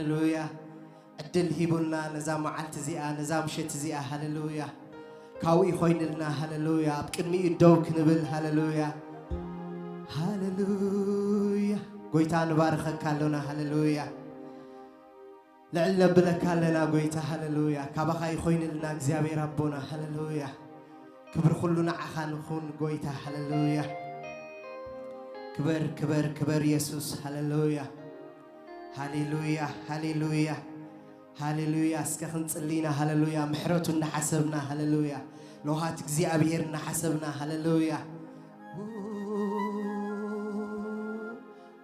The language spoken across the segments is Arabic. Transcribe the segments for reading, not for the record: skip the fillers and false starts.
هللويا عدل هيبولنا نزام معلت زيا نزام شت زيا هللويا كاوي خوين لنا هللويا بقدمي الدوك نبل هللويا هللويا قويتا نبارخك لنا هللويا لعل بلك لنا قويتا هللويا كابخاي خوين لنا اغزيابي ربنا هللويا كبر كلنا عخان خون قويتا هللويا كبر كبر كبر يسوس هللويا هللويا هللويا هللويا اسكخن صلينا هللويا محرتنا حسبنا هللويا لو هات اغزيابيرنا حسبنا هللويا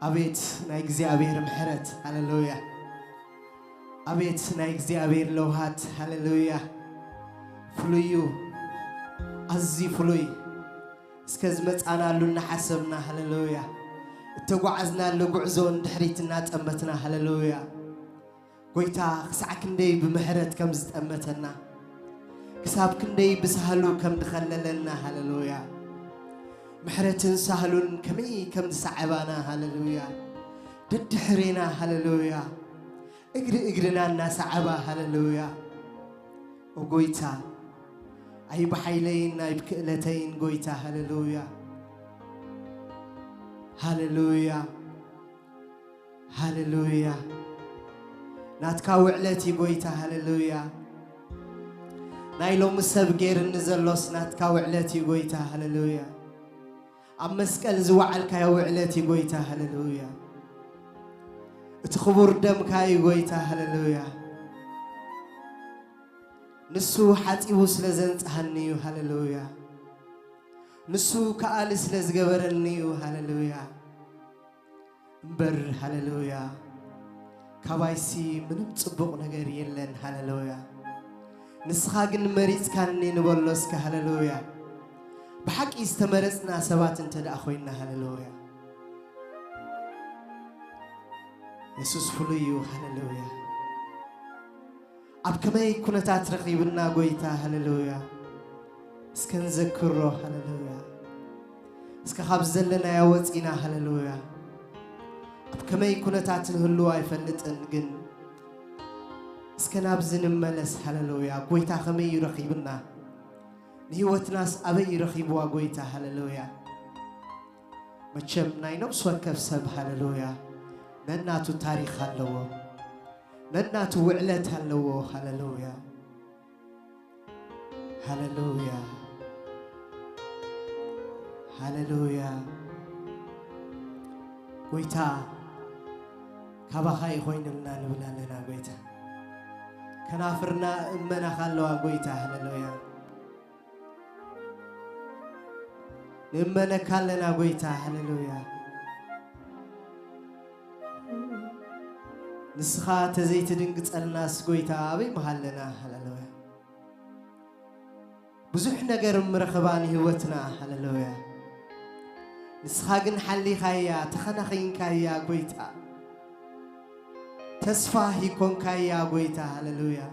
أبيت ناي اغزيابير محرت هللويا أبيت ناي اغزيابير لو هات هللويا فلويو أزي فلوي اسكز مصانا لنا حسبنا هللويا تقعزنا لقعزون دحريتنا تأمتنا هللويا قويتا خسعك ندي بمحرت كم زتأمتنا كسابك ندي بسهلو كم دخللنا هللويا محرت سهلون كمي كم دسعبانا هللويا ددحرينا هللويا اقرنا الناس عبا هللويا وقويتا أي بحيلين أي بكئلتين قويتا هللويا هللويا هللويا ناتكاو علتي قويتا هللويا نايلو مسب غير النزلوس ناتكاو علتي قويتا هللويا أمسكال زوعلك يا وعلتي قويتا هللويا تخبر دمك يا قويتا هللويا نسو حتي وسلزنت هنيو هللويا نسو كالس لزغبرنيو هللويا بر هللويا كبايسي منم صبق ነገር የለን هللويا نسخا ግን መሪጽ ካንኔ ንበሎስከ هللويا بحق استمرጽنا ሰባት እንተ ዳ ኮይና هللويا ኢየሱስ ፍሉዩ هللويا أبكمي كنتات رقيبنا قويتا هللويا اسكن ذكره هللويا اسك خبز لنا يا وصينا هللويا أبكمي كنتات الهلوا يفلطن جن اسكن ابزن ملس هللويا قويتا خمي رقيبنا نهيوت ناس أبي رقيبوا قويتا هللويا مچم ناينوس وكف سب هللويا نناتو تاريخ هللويا نناتو وعلت هللويا هللويا هللويا هللويا قويتا كبخاي خويننا نبلا لنا قويتا كنافرنا امنا خلوا قويتا هللويا امنا كلنا قويتا هللويا نسخا تزيت دنقص الناس قويتا ابي محلنا هللويا بزح ነገር مرخبان ህይወትና هللويا نسخا ግን حلي خايا تخنخين كايا قويتا تسفا هيكون كايا قويتا هللويا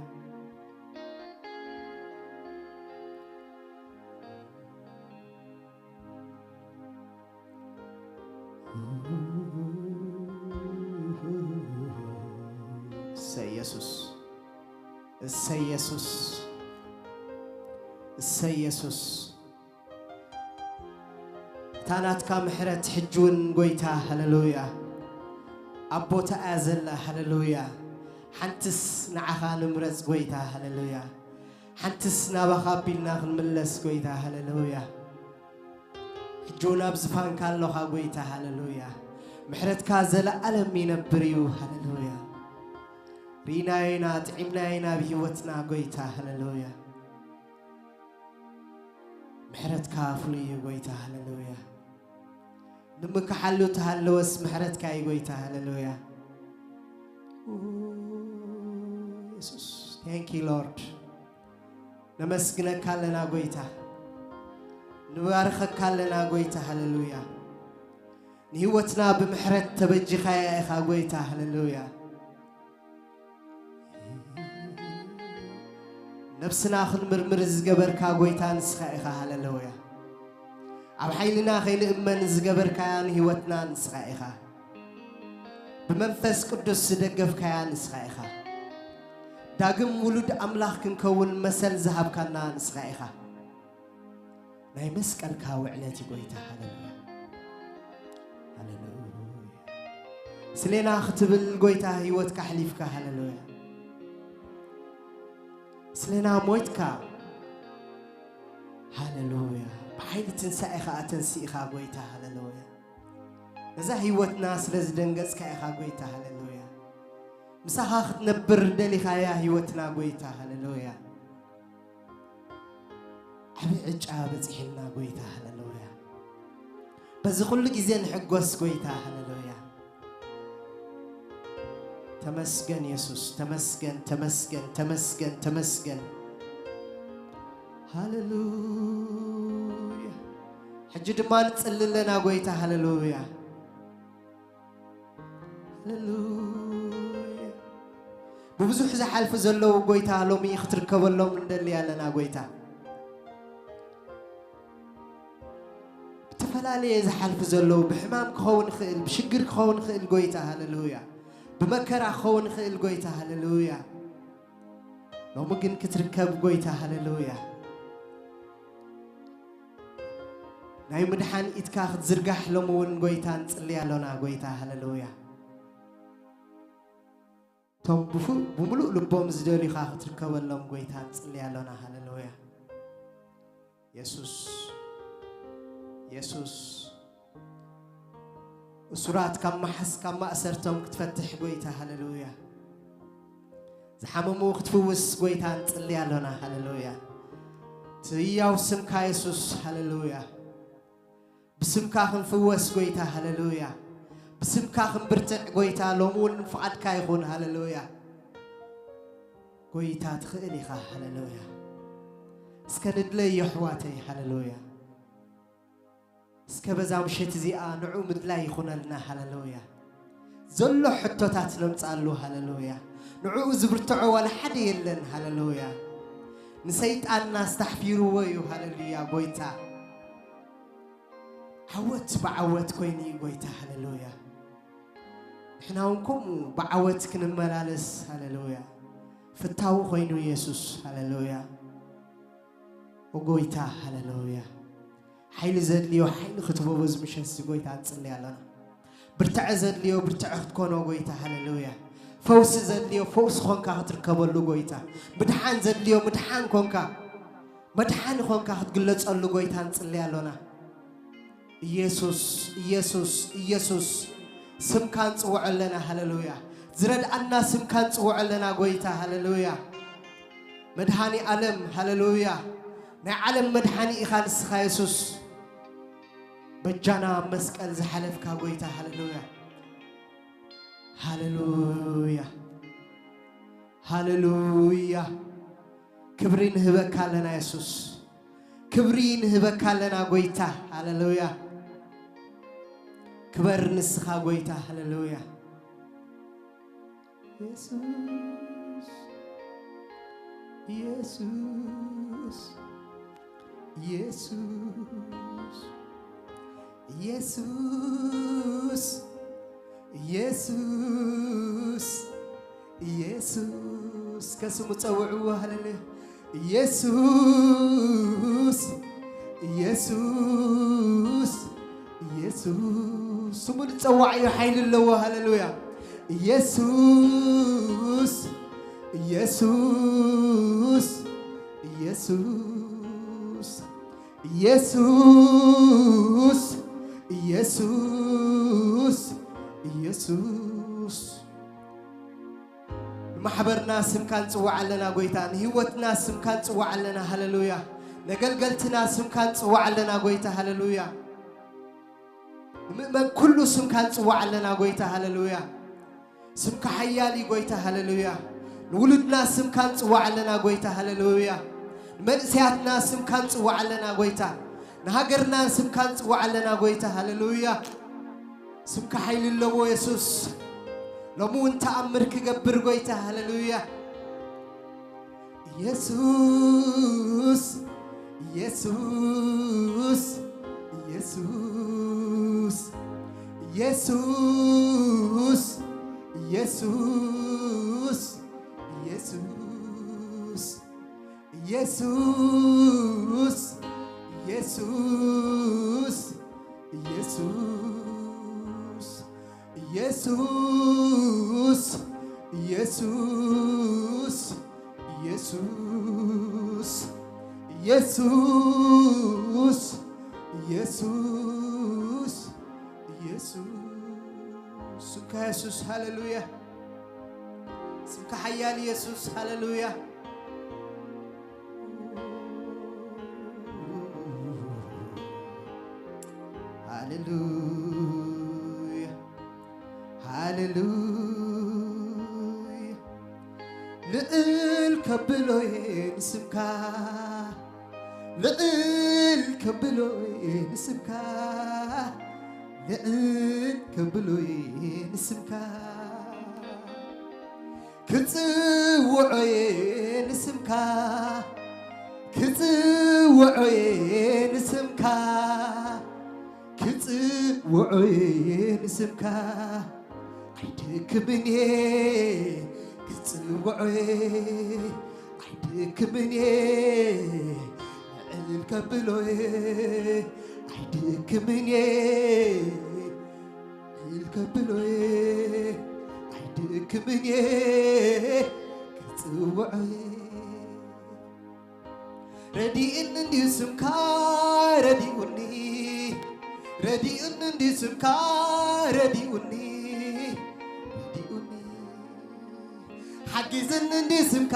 سيسوس سيسوس تانات كامحرت حجون قويتا هللويا أبوتا أزلا هللويا حنتس نعخا نمرز قويتا هللويا حنتس نابخا بيلنا نملس قويتا هللويا حجونا بزفان كاللوخا قويتا هللويا محرت كازلا ألم ينبريو هللويا ريناينا تعمناينا بهوتنا قويتا هللويا محرت كافلي قويتا هللويا نمك حلو تهلوس محرت كاي قويتا هللويا يسوس thank you Lord نمسكنك لنا قويتا نبارخك لنا قويتا هللويا نهوتنا بمحرت تبجي خايا قويتا هللويا نفسنا خل مرمر زجبر كاغويتا نسخائها هللويا أب حيلنا خيل إمن زجبر كان هوتنا نسخائها بمنفس قدس دقف كيان نسخائخا داقم ولد أملاخ كنكون مسل ذهب كنا نسخائخا ناي مسكال كاو علاتي قويتا هللويا هللويا سلينا ختبل قويتا هيوتك حليفك هللويا سلينا مويتكا هللويا بحيل تنسائخا أتنسيخا قويتا هللويا إذا هيوتنا سلزدنقزك إخا قويتا هللويا مساها ختنبر دليخا يا هيوتنا قويتا هللويا حبي عجابة زحلنا قويتا هللويا بس كل جزين حقوس قويتا هللويا تمسكن يسوس تمسكن تمسكن تمسكن تمسكن هللويا حجد ما نتسلل لنا قويتا هللويا هللويا ببزوح زحالف زلو قويتا لومي يختركب اللوم من دليا لنا قويتا بتفلالي زحالف زلو بحمام كخون خيل بشقر كخون خيل قويتا هللويا بمكرا خون خيل قويتا هللويا لو ممكن كتركب قويتا هللويا ناي مدحان إتكاخد زرقاح لومون قويتا نتسليا لنا قويتا هللويا توم بملؤ لبوم زدولي خاخد تركب اللوم قويتا نتسليا لنا هللويا يسوس يسوس وسورات كم حس كم أسرتهم كتفتح قويتا هللويا زحممو ختفوس قويتا نتسليا لنا هللويا تيا وسمكا يسوس هللويا بسمكا خنفوس قويتا هللويا بسمكا خنبرتع قويتا لومون فقد كايخون هللويا قويتا تخيليخا هللويا اسكند لي يحواتي هللويا اسكبزا مشيت زيئا نعو مدلا يخون لنا هللويا زلو حتوتات لمتسالو هللويا نعو زبرتعو ولا حد يلن هللويا نسيت أن استحفيرو ويو هللويا قويتا عوت بعوت كويني قويتا هللويا إحنا ونكم بعوت كنملالس هللويا فتاو خوينو يسوس هللويا وقويتا هللويا حيل زاد ليو حيل خطبو بز مشنس قويتا تصلي علينا برتع زاد ليو برتع تكونو قويتا هللويا فوس زاد ليو فوس خونكا هتركبلو قويتا مدحان زاد ليو مدحان كونكا مدحان خونكا هتقلص اللو قويتا تصلي علينا يسوس يسوس يسوس سمكان صوع لنا هللويا زرد أنا سمكان صوع لنا قويتا هللويا مدحاني علم هللويا نعلم مدحاني إخالص يسوس بجانا مسكال زحلف كاقويتا هللويا هللويا هللويا كبرين هبكا لنا يسوس كبرين هبكا لنا قويتا هللويا كبر نسخا قويتا هللويا يسوس يسوس يسوس يسوس يسوس يسوس كسم تصوعوا هللويا يسوس يسوس يسوس سمو تصوع يا حيل الله هللويا يسوس يسوس يسوس يسوس يسوس يسوس محبرنا سم كان صوع لنا قويتان هيوتنا سم كان صوع لنا هللويا نقلقلتنا سم كان صوع لنا قويتا هللويا من كل سم كان صوع لنا قويتا هللويا سم كحيالي قويتا هللويا نولدنا سم كان صوع لنا قويتا هللويا مرسياتنا سم كان صوع لنا قويتا نهاجرنا سم كان صوع لنا قويتا هللويا سم كحيل الله يسوس لمو انت أمرك قبر قويتا هللويا يسوس يسوس يسوس يسوس ኢየሱስ ኢየሱስ ኢየሱስ ኢየሱስ ኢየሱስ ኢየሱስ ኢየሱስ ኢየሱስ ኢየሱስ ኢየሱስ ኢየሱስ ስምከ ኢየሱስ ሃሌሉያ ስምከ ኃያል ኢየሱስ ሃሌሉያ ሃሌሉያ ሃሌሉያ ልዕል ከብሎዬን ስምካ ልዕል ከብሎዬን ስምካ ልዕል ከብሎዬን ስምካ ክጽውዖዬን ስምካ ክጽውዖዬን ስምካ ክጽውዖዬን ስምካ አይደክምኔ ክጽውዖዬ አይደክምኔ ልዕል ከብሎዬ አይደክምኔ ልዕል ከብሎዬ አይደክምኔ ክጽውዖዬ ረዲእን እንዲሁ ስምካ ረዲኡኒ ረዲኡን እንዲሁ ስምካ ረዲኡኒ ረዲኡኒ ሓጊዝን እንዲሁ ስምካ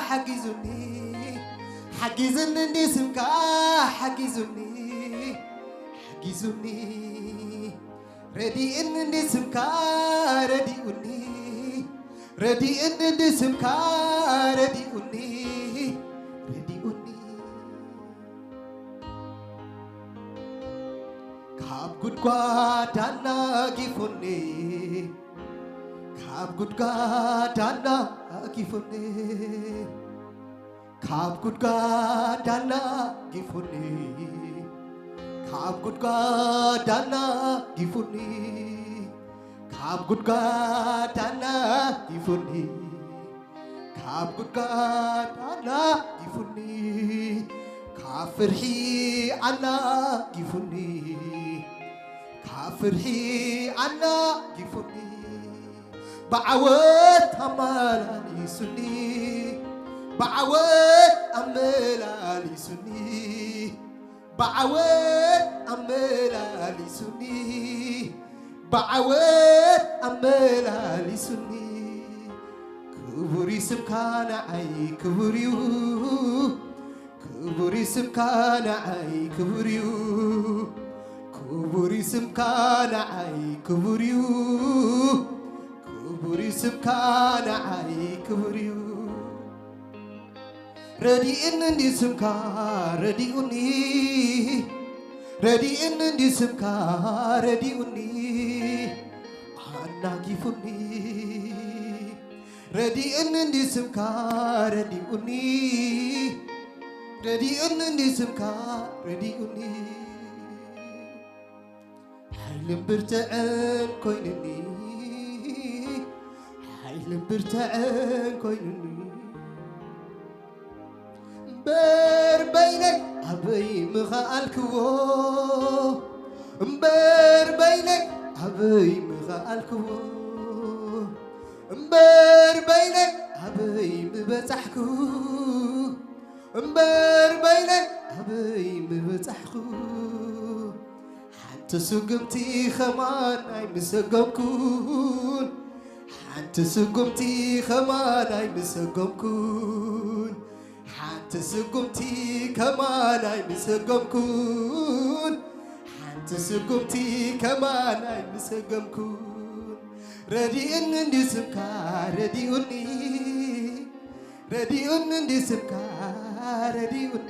ሓጊዙኒ ሓጊዝን እንዲሁ ስምካ ሓጊዙኒ ሓጊዙኒ ረዲእን እንዲሁ ስምካ ረዲኡኒ ረዲእን እንዲሁ ስምካ ረዲኡኒ ረዲኡኒ ካብ ጉድጓድ አናጊፉኒ ካብ ጉድጓድ አናጊፉኒ ካብ ጉድጓድ አናጊፉኒ ካብ ጉድጓድ አናጊፉኒ ካብ ጉድጓድ አናጊፉኒ ካብ ጉድጓድ አናጊፉኒ ካብ ፍርሒ አናጊፉኒ ካብ ፍርሒ አናጊፉኒ ብዓወት አመላሊሱኒ بعوات أملالي سني بعوات أملالي سني بعوات أملالي سني كبري سمكان عي كبريو كبري سمكان عي كبريو كبري سمكان عي كبريو كبري سمكان عي كبريو ረዲእን እንዲሁ ስምካ ረዲኡኒ ረዲእን እንዲሁ ስምካ ረዲኡኒ አናጊፉኒ ረዲእን እንዲሁ ስምካ ረዲኡኒ ረዲእን እንዲሁ ስምካ ረዲኡኒ ሓይልን ብርትዕን ኮይኑኒ ሓይልን ብርትዕን ኮይኑኒ እምበር በይነይ ኣበይ ምኽኣልክዎ እምበር በይነይ ኣበይ ምኽኣልክዎ እምበር በይነይ ኣበይ ምበጻሕኩ እምበር በይነይ ኣበይ ምበጻሕኩ ሓንቲ ስጉምቲ ኸማን ኣይምሰጎምኩን ሓንቲ ስጉምቲ ኸማን ኣይምሰጎምኩን ሓንቲ ስጉምቲ ከማን ኣይምሰጎምኩን ሓንቲ ስጉምቲ ከማን ኣይምሰጎምኩን ረዲእን እንዲሁ ስምካ ረዲኡኒ ረዲኡን እንዲሁ ስምካ ረዲኡኒ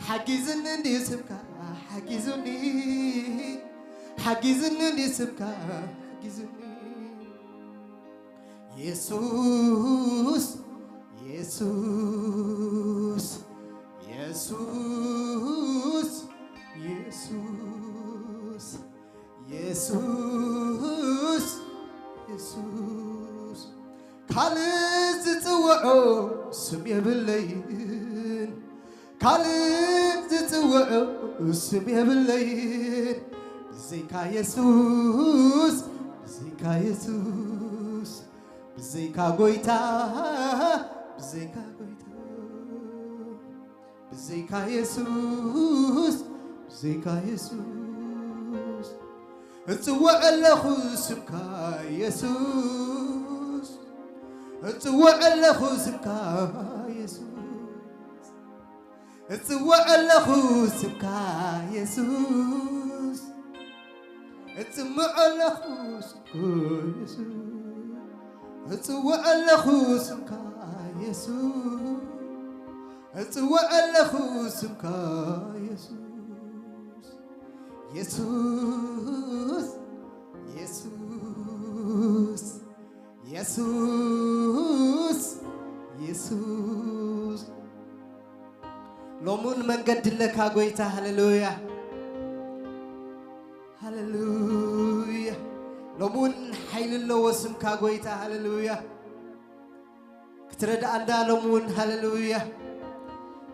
ሓጊዝን እንዲሁ ስምካ ሓጊዙኒ ሓጊዝን እንዲሁ ስምካ ሓጊዙኒ ኢየሱስ ኢየሱስ ኢየሱስ ኢየሱስ ኢየሱስ كالز تسوعو سم يبلين كالز تسوعو سم يبلين بزيكا يسوس بزيكا يسوس بزيكا غويتا بزيكا غويتا بزيكا يسوس بزيكا يسوس اتسوع لخو سمكا يسوس اتسوع لخو سمكا يسوس اتسوع لخو سمكا يسوس اتسمع لخو سمكا يسوس اتسوع لخو سمكا يسوس اتسوع لخو سمكا يسوس يسوس يسوس يسوس يسوس لومون من قد لك أقويتا هللويا هللويا لومون حيل الله وسمك أقويتا هللويا كترد أندا لومون هللويا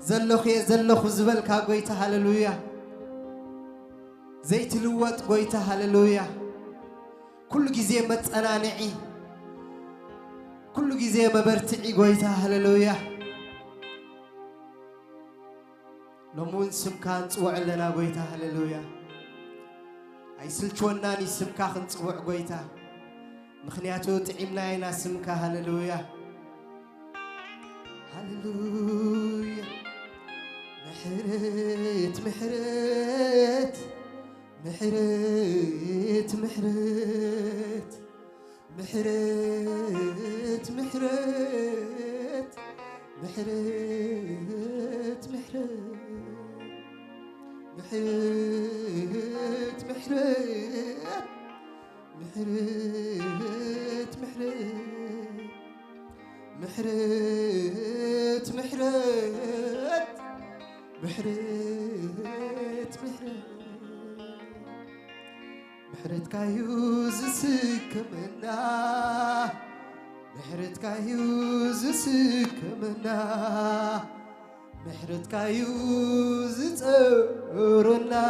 زلخ زبلك أقويتا هللويا زيت الوات قويتا هللويا كل جزء متأنانعي كل جزء مبرتعي قويتا هللويا لمون سمكان تسوع لنا قويتا هللويا أي سلشوناني سمكا خنتسوع قويتا مخنياتو تعبنا ينا سمكا هللويا هللويا محرت محرت محرت محرت محرت محرت محرت محرت محرت محرت محرت محرت محرت محرت محرت محرت محرت كايوز سكمنا محرت كايوز سكمنا محرت كايوز تورنا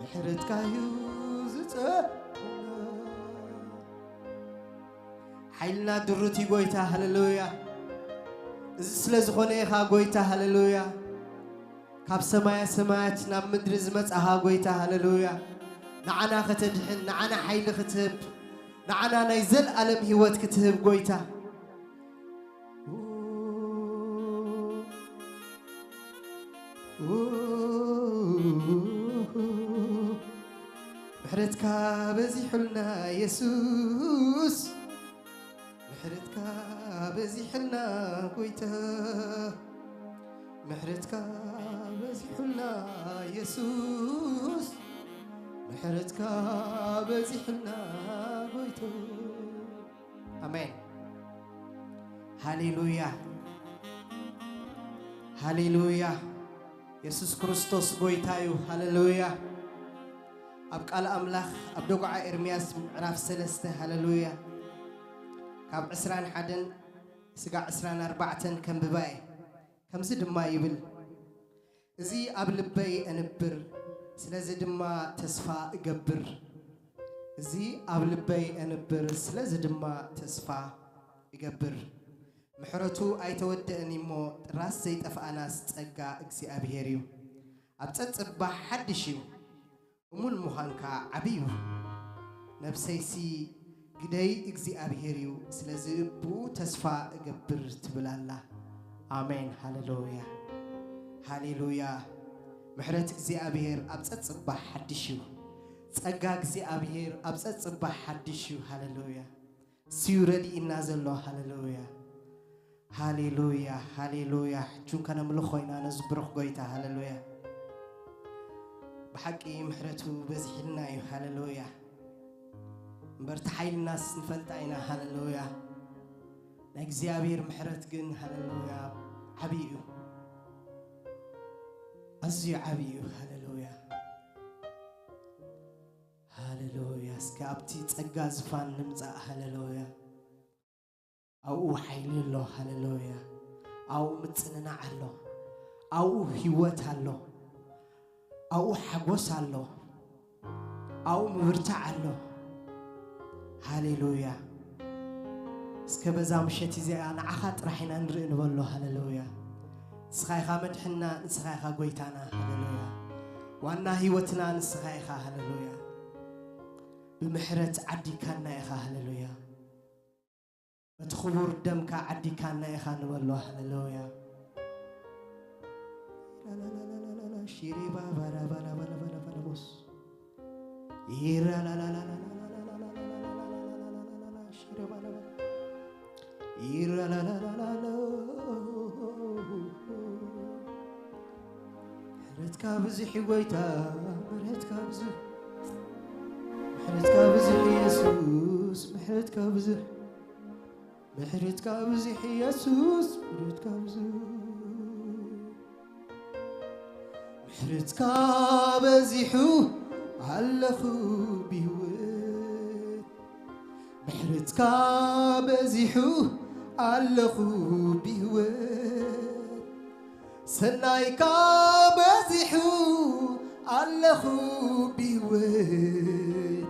محرت كايوز تورنا حيلنا درتي قويتا هللويا زسلز خونيخا قويتا هللويا كاب سمايا سمايات نام مدرز متأها قويتا هللويا نعنا ختدحن نعنا حيل ختب نعنا نيزل ألم هيوت كتب قويتا محرتك بزي حلنا يسوس محرتك بزي حلنا قويتا محرتك بزي حلنا يسوس محرتك بزي حلنا قويتا آمين هاليلويا هاليلويا يسوس كريستوس قويتايو هاليلويا أبقى الأملاخ أبدوقع إرمياس عراف سلسته هاليلويا كاب عسران حدن سقع عسران أربعة كم بباي كم زد ما يبل زي أبلبي أنبر سلازد ما تسفى قبر زي أبلبي أنبر سلازد ما تسفى قبر محرتو أي تودني مو راس زيت أفأناس تأجا إكسي أبيهريو أبتت أبا حدشيو ومن مهانكا عبيو نفسيسي قدي إكسي أبيهريو سلازي بو تسفى قبر تبلالا آمين هاليلويا هاليلويا محرت إكسي أبيهر أبتت أبا حدشيو تأجا إكسي أبيهر أبتت أبا حدشيو هاليلويا سيورلي إنازل الله هاليلويا هاليلويا هاليلويا شو كان ملخوينا نزبرخ قويتا هاليلويا بحقي محرتو بزحلنا يو هاليلويا برتحيل الناس نفلتعينا هاليلويا نكزيابير محرت جن هاليلويا عبيو أزي عبيو هاليلويا هاليلويا سكابتي تسقى زفان نمزع هاليلويا أو حيل الله هللويا أو متسننا الله أو هيوت الله أو حقوس الله أو مرتع الله هللويا سكبزام شتي زي أنا عخات راحين نرئن بالله هللويا سخايخا مدحنا نسخايخا قويتانا هللويا وانا هيوتنا نسخايخا هللويا بمحرة عدي كان إخا هللويا بتخبر دمك عدي كان إخا نبالله هللويا لا لا لا لا لا لا شيري بابا لا بلا بلا بلا بلا بص يرا لا لا لا لا لا لا لا لا لا شيري بلا بلا يرا لا لا لا لا لا مرتك بزح قويتا مرتك بزح محرتك بزح يسوس محرتك بزح محرتك بزح يسوس محرتك بزح محرتك بزحو علخو بيوت محرتك بزحو علخو بيوت سنايك بزحو علخو بيوت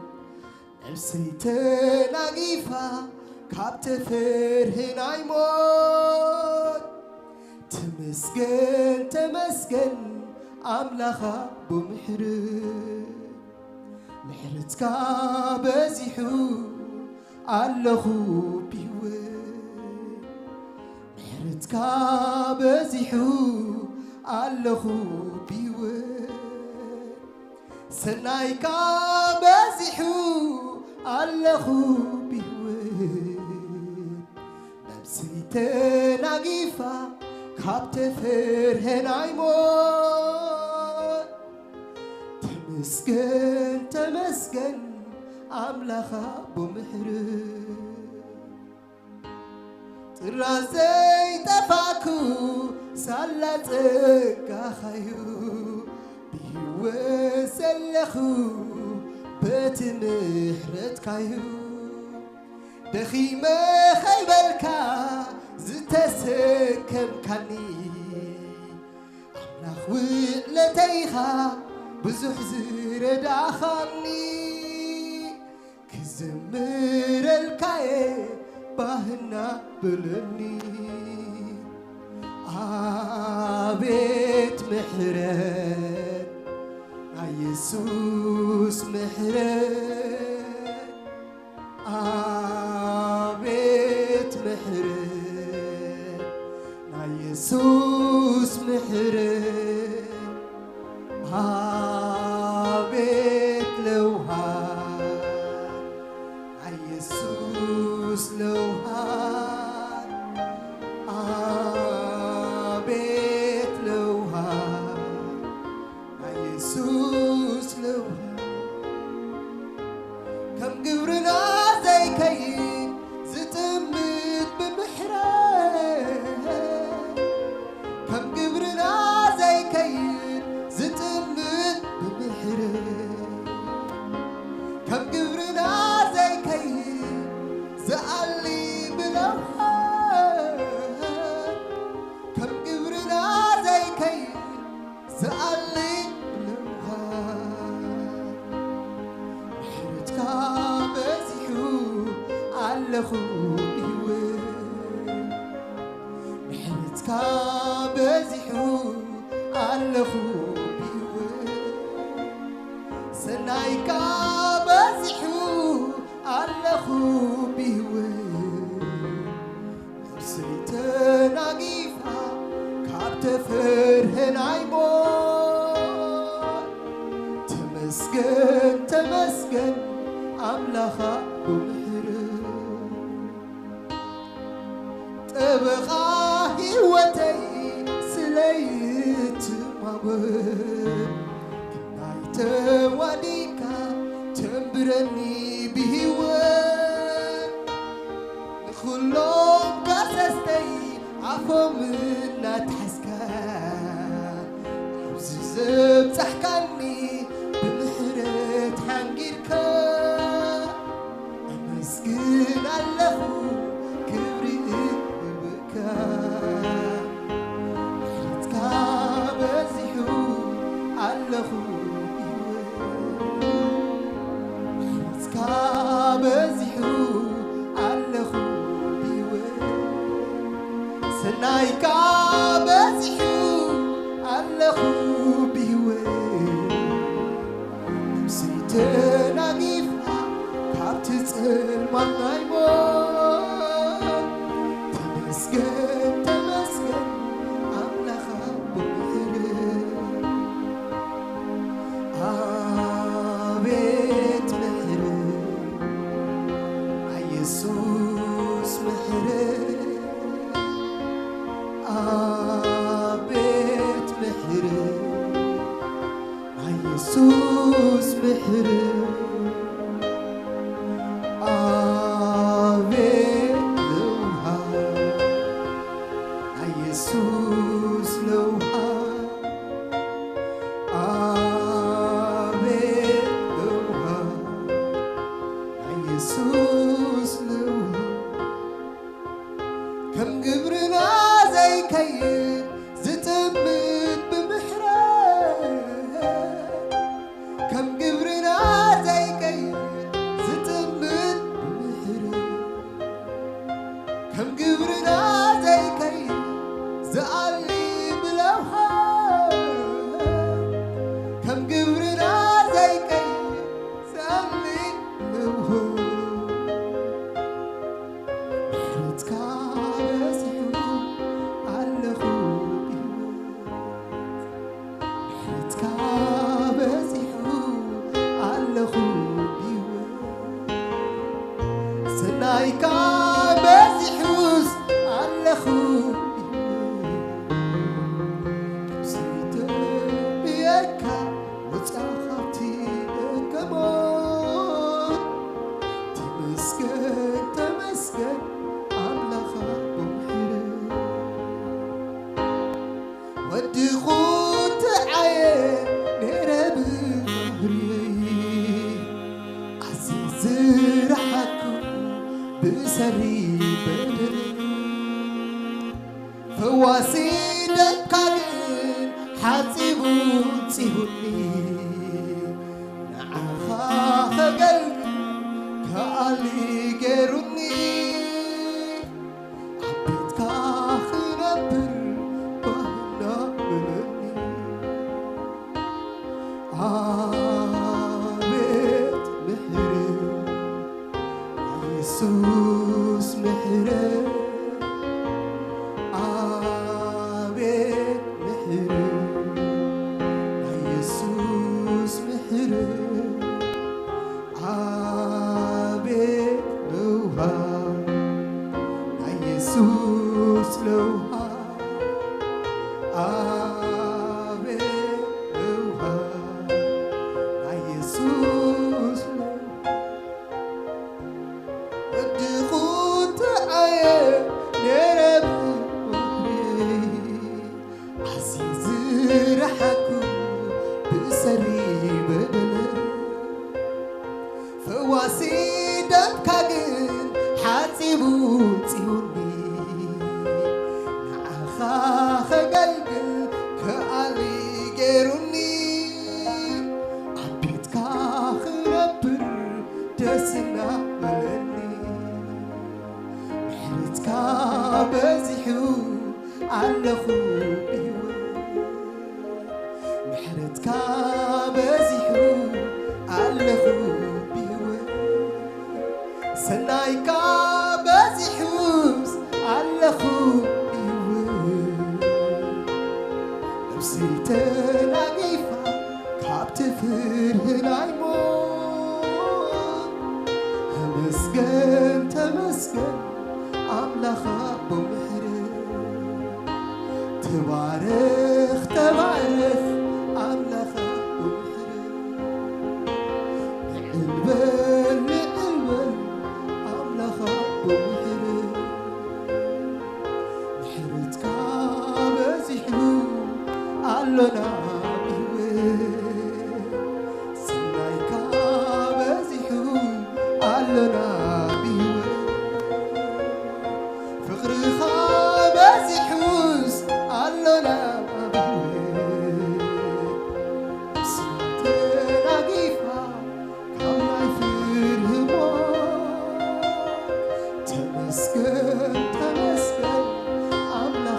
نفسي تناقيفا كابت فرهن عيموت تمسكن تمسكن أملاخا بمحرت محرتك بزحو علخو بيوت محرتك بزحو علخو بيوت سنايك بزحو علخو بيوت نفسي تناقيفا كابت فرهن عيموت تمسكن تمسكن أملاخا بمحرت ترازي تفاكو سالتك خيو بيوسلخو بتمحرت كايو دخيمة خيبلكا زتسكم كاني أملاخ وقلتيخا بزح زرد أخاني كزمر الكاي باهنا بلني عابت محرت يسوس محرت عابت محرت يسوس محرت عابت لوهان يسوس لوهان عابت لوهان يسوس لوهان كم قبرنا زي كيد زتمت بمحرت كم قبرنا زي كيد زتمت بمحرت كم قبرنا زي كيد زقلي بلوحان كم قبرنا زي كيد زقلي بلوحان محرتك بزحو علخو بيوت محرتك بزحو علخو بيوت سنايك بزحو علخو بيوت نفسي تناقيفا كابت فرهن عيموت تمسكن تمسكن أملاخا بمحرت تبقى هيوتي سليت ماوت كنايت وديكا تنبرني بهوت نخلوم قصصتي عفو منا تحسكا عبززب تحكني بمحرت حنقيركا أمسكن اللهو كبري سنايكا بزحو علخو بيوي سيتنا غيفا كابتل مانايمو تمسكن تمسكن أملخا بمحر عبيت محر يسوس محر عبيت محر يسوس محر كم قبرنا زي كيد زتمت بمحراب كم قبرنا زي كيد زتمت بمحراب كم قبرنا زي كيد زعلي بلوحة كم قبرنا زي كيد زعلي بلوحة سنايكا بزحوس علخو سيت بيكا وتأخرتي كمان تمسكن تمسكن علخا بمحرم ودي خوت عين نرب ظهري عزيز رحكو بسري بدر فواسيدك كارين حاسبو تسيبني نعخا خقلبي كالي جرني عبيت كاخي نبر بهنا بلني عبيت محرم يسوس محرم عبيت محرم يسوس محرم عبيت لوها يسوس لوها عبيت لوها يسوس الدخوت عين نرب عزيز رحكو بسري بدل فواسيدك كاجن حاسبو تيوني نعخا خقلبي كالي جرني عبيت كاخربر دسنا بزحو علخو بيوي محرتك بزحو علخو بيوي سنايك بزحوس علخو بيوي لو سيتنا قيفا كابت فرهن عيمون تمسكن تمسكن أملخا بمحرم تبارخ تبارخ أملخا بمحرم لعلبل لعلبل أملخا بمحرم محرتك بزحو علنا بيوي سنايك بزحو علنا تمسكن تمسكن أملخ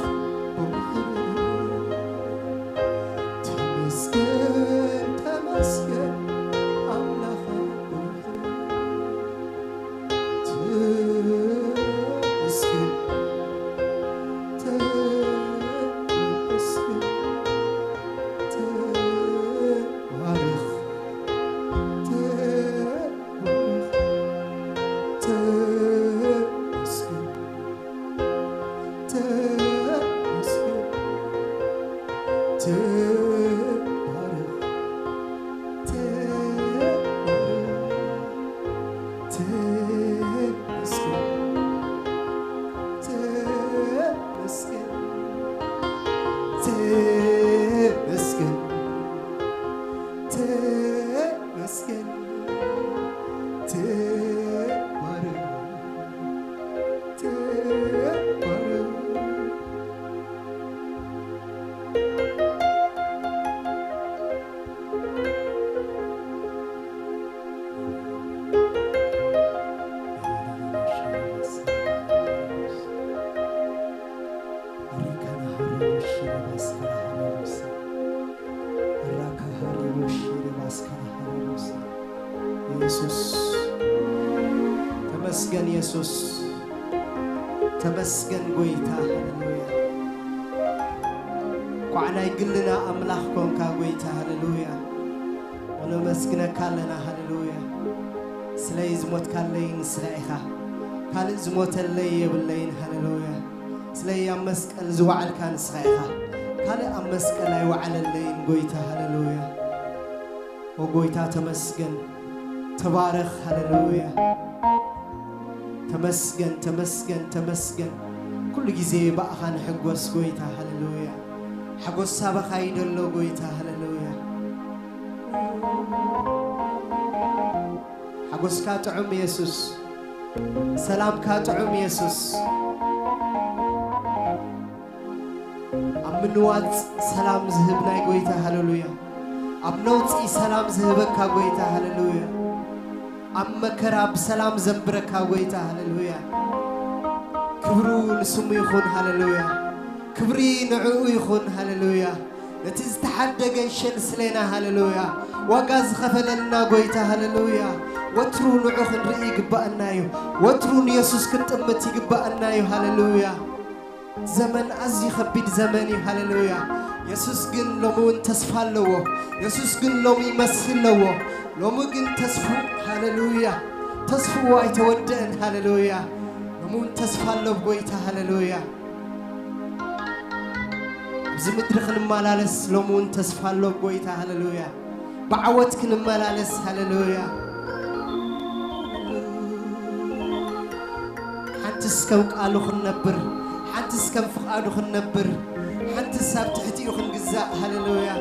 ኢየሱስ ተመስገን ጎይታ ሃሌሉያ ቋዕና ይግልና አምላኽ ኮንካ ጎይታ ሃሌሉያ ወነመስግነካ ኣለና ሃሌሉያ ስለይ ዝሞትካለይን ስለኢኻ ካልእ ዝሞተለይ የብለይን ሃሌሉያ ስለይ ኣብ መስቀል ዝዋዕልካ ንስኻ ኢኻ ካልእ ኣብ መስቀል ኣይወዓለለይን ጎይታ ሃሌሉያ ወጎይታ ተመስገን ተባረኽ ሃሌሉያ ተመስገን ተመስገን ተመስገን ኩሉ ጊዜ ባእኻ ንሕጎስ ጎይታ ሃሌሉያ ሓጎስ ሳበኻ ይደሎ ጎይታ ሃሌሉያ ሓጎስካ ጥዑም ኢየሱስ ሰላምካ ጥዑም ኢየሱስ ኣብ ምንዋፅ ሰላም ዝህብ ናይ ጎይታ ሃሌሉያ ኣብ ነውፂ ሰላም ዝህበካ ጎይታ ሃሌሉያ ኣብ መከራ ብሰላም ዘንብረካ ጎይታ ሃሌሉያ ክብሩ ንስሙ ይኹን ሃሌሉያ ክብሪ ንዕኡ ይኹን ሃሌሉያ ነቲ ዝተሓደገ ይሸልስለና ሃሌሉያ ዋጋ ዝኸፈለልና ጎይታ ሃሌሉያ ወትሩ ንዑ ክንርኢ ይግባአና እዩ ወትሩ ንየሱስ ክንጥምት ይግባአና እዩ ሃሌሉያ ዘመን ኣዝዩ ከቢድ ዘመን እዩ ሃሌሉያ ኢየሱስ ግን ሎሚ እውን ተስፋ ኣለዎ ኢየሱስ ግን ሎሚ ይመስል ኣለዎ ሎሚ ግን ተስፉ ሃሌሉያ ተስፉ ኣይተወድአን ሃሌሉያ ሎሚ እውን ተስፋ ኣለዎ ጎይታ ሃሌሉያ ኣብዚ ምድሪ ክንመላለስ ሎሚ እውን ተስፋ ኣለዎ ጎይታ ሃሌሉያ ብዓወት ክንመላለስ ሃሌሉያ ሓንቲስ ከም ቃሉ ክንነብር ሓንቲስ ከም ፍቓዱ ክንነብር ሓንቲስ ኣብ ትሕቲኡ ክንግዛእ ሃሌሉያ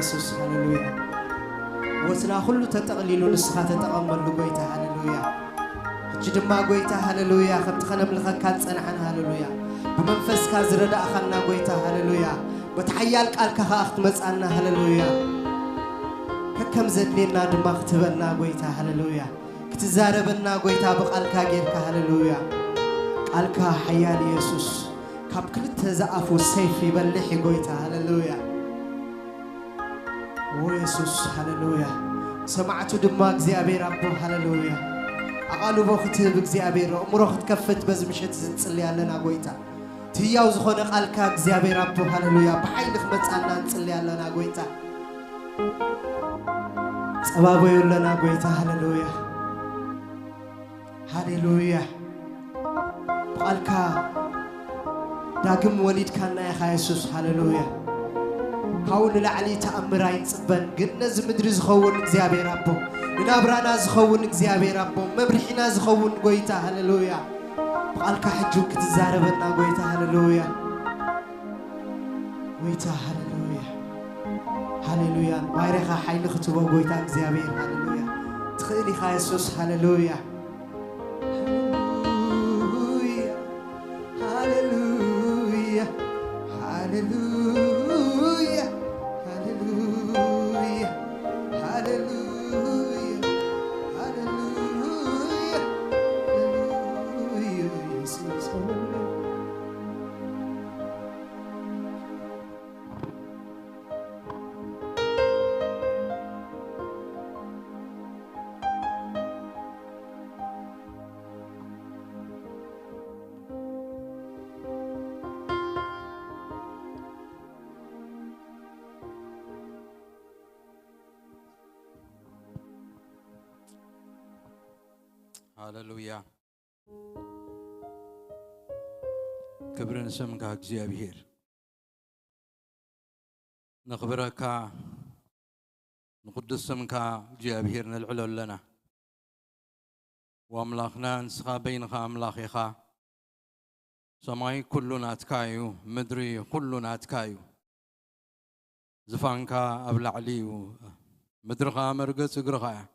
ኢየሱስ ሃሌሉያ ወስና ሁሉ ተጠቅሊሉ ንስኻ ተጠቀመሉ ጎይታ ሃሌሉያ እጅ ድማ ጎይታ ሃሌሉያ ከምቲ ከነምልኸካ ፀናሕና ሃሌሉያ ብመንፈስካ ዝረዳእኻና ጎይታ ሃሌሉያ በተሓያል ቃልካ ኸ ክትመፃና ሃሌሉያ ከከም ዘድልየና ድማ ክትበልና ጎይታ ሃሌሉያ ክትዛረበና ጎይታ በቃልካ ጌርካ ሃሌሉያ ቃልካ ሓያል ኢየሱስ ካብ ክልተ ዝኣፉ ሰይፍ ይበልሕ ጎይታ ሃሌሉያ ኢየሱስ ሃሌሉያ ሰማዕቱ ድማ እግዚአብሔር አቦ ሃሌሉያ አቃሉቦ ክትህብ እግዚአብሔር እምሮ ክትከፍት በዚ ምሽት ዝንጽልይ ያለና ጎይታ ትያው ዝኾነ ቃልካ እግዚአብሔር አቦ ሃሌሉያ በኃይል ክመጻና እንጽልይ ያለና ጎይታ ጸባቦ ይለና ጎይታ ሃሌሉያ ሃሌሉያ ቃልካ ዳግም ወሊድካና ያ ኢየሱስ ሃሌሉያ كون العلي تأمرين صبن قلنا زمدر زخون إجزابي ربو نابرانا زخون إجزابي ربو مبرحنا زخون قويتا هللويا بقالك حجو كتزاربنا قويتا هللويا قويتا هللويا هللويا بايرخا حيل خطبه قويتا إجزابي هللويا تخيلي خا يسوس هللويا هللويا هللويا هللويا هللويا هللويا هللويا يسوس هاللويا كبرن سمك እግዚአብሔር نخبرك نقدس سمك እግዚአብሔር نلعلو لنا واملاخنا نسخا بينك املاخيخ سماي كلنا تكايو مدري كلنا تكايو زفانك ابلعليو مدرخا مرقص اقرخا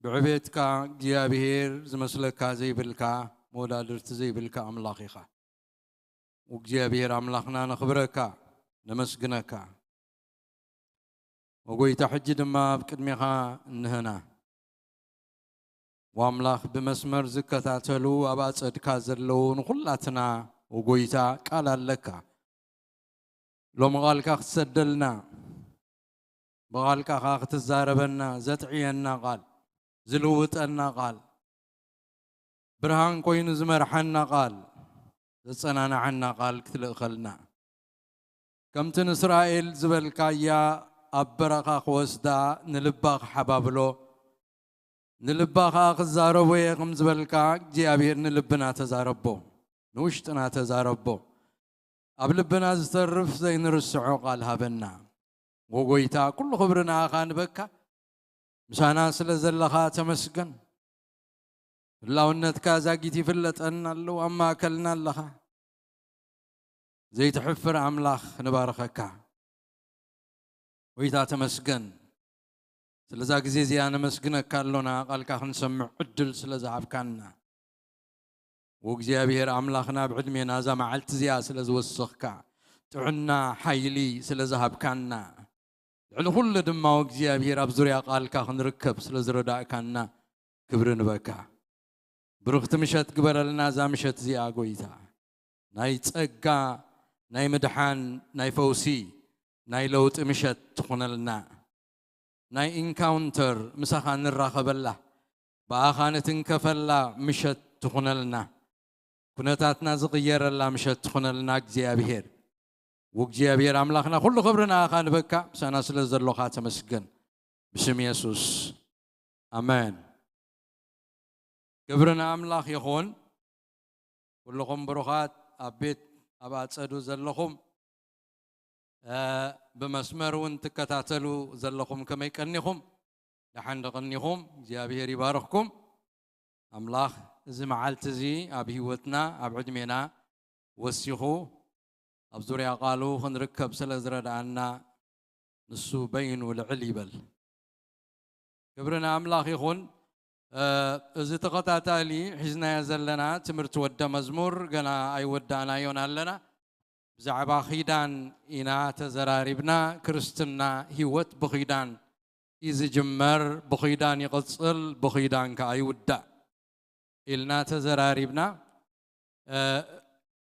بعبيتك እግዚአብሔር زمسلك زي بالكا مودادرت زي بالكا املاخيخا وእግዚአብሔር املاخنا نخبرك نمسكنك وقويت حج دما بقدميخا انهنا واملاخ بمسمر زكتاتلو ابا صدكا زلو نخلاتنا وقويتا قال لك لو مقالك تسدلنا بقالك تزاربنا زتعينا قال زلوتنا قال برهان كوين زمرحنا قال زصنانا عنا قال كتلخلنا كم تن اسرائيل زبلكا يا ابرقا خوسدا نلباخ حبابلو نلباخ خزاربو يقم زبلكا እግዚአብሔር نلبنا تزاربو نوشتنا تزاربو ابلبنا زترف زي نرسعو قال هبنا وقويتا كل خبرنا خان بكا مشانا سلازلخا تمسكن لاونتك زاقيتي فلتن لو اما اكلنا لها زي تحفر املاخ نبارخك ويتا تمسكن سلازا غزي زي انا مسكنك كالونا قالك نسمع عدل سلازا عبكنا وእግዚአብሔር املاخنا بعدمينا زمعلت زيا سلاز وسخك تعنا حيلي سلازا عبكنا على كل دما وእግዚአብሔር ابزوريا قالك نركب سلازرداكنا كبرن بكا برخت مشت قبرلنا زامشت زي اغويتا ناي ጸጋ ناي مدحان ناي فوسي ناي لوط مشت تخونلنا ناي انكاونتر مسخا نراخبلا باخانه انكفلا مشت تخونلنا كنتاتنا زغيرلا مشت تخونلنا እግዚአብሔር وእግዚአብሔር املاخنا كل خبرنا خان بكا سنا سلازلوخا تمسكن بسم يسوع امين كبرنا املاخ يخون كلكم بروخات ابيت ابا تصدو زلخم بمسمر وانتكتاتلو زلخم كما يقنيكم لحند قنيكم እግዚአብሔር يبارككم املاخ زي معالت زي اب هيوتنا اب عدمينا وسيخو اب زوريا قالو خنركب سلازردانا نسو بين والعلي بل كبرنا املاخ يخون إذا تقطعتالي حزنا يزلنا تمرت ود مزمور قنا أي ودانا يونالنا زعبا خيدان إنا تزراربنا كرستنا هيوت بخيدان إذا جمر بخيدان يقصل بخيدان كأي ودا إلنا تزراربنا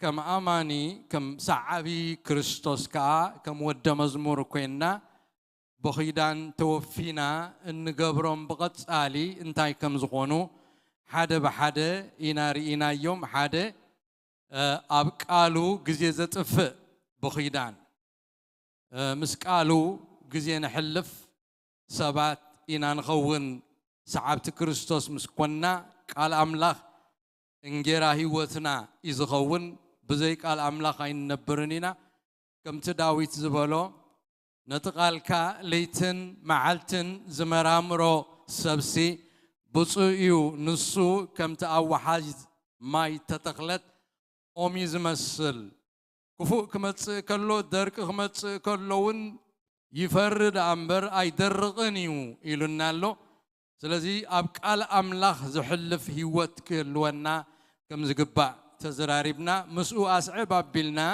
كم أماني كم سعبي كريستوس كم ود مزمور كوينا بخيدان توفينا ان قبرهم بقصالي انتاي كم زغونو حدا بحدا يناري ينا يوم حدا ابقالو غزي زطف بخيدان مسقالو غزي نحلف سبات ينا نخون سعبت كريستوس مسكونا قال املاح انجرا هيوتنا يزخون بزي قال املاح اين نبرنينا كم تداويت زبلو نتقالك ليتن معلتن زمرامرو سبسي بصيو نسو كم تأوحاج ماي تتقلت أمي زمسل كفو كمت كلو درك كمت كلون يفرد أمبر أي درقنيو إلنا له سلازي أبقال أملاخ زحلف هيوت كلونا كم زقبا تزراربنا مسؤو أسعب أبلنا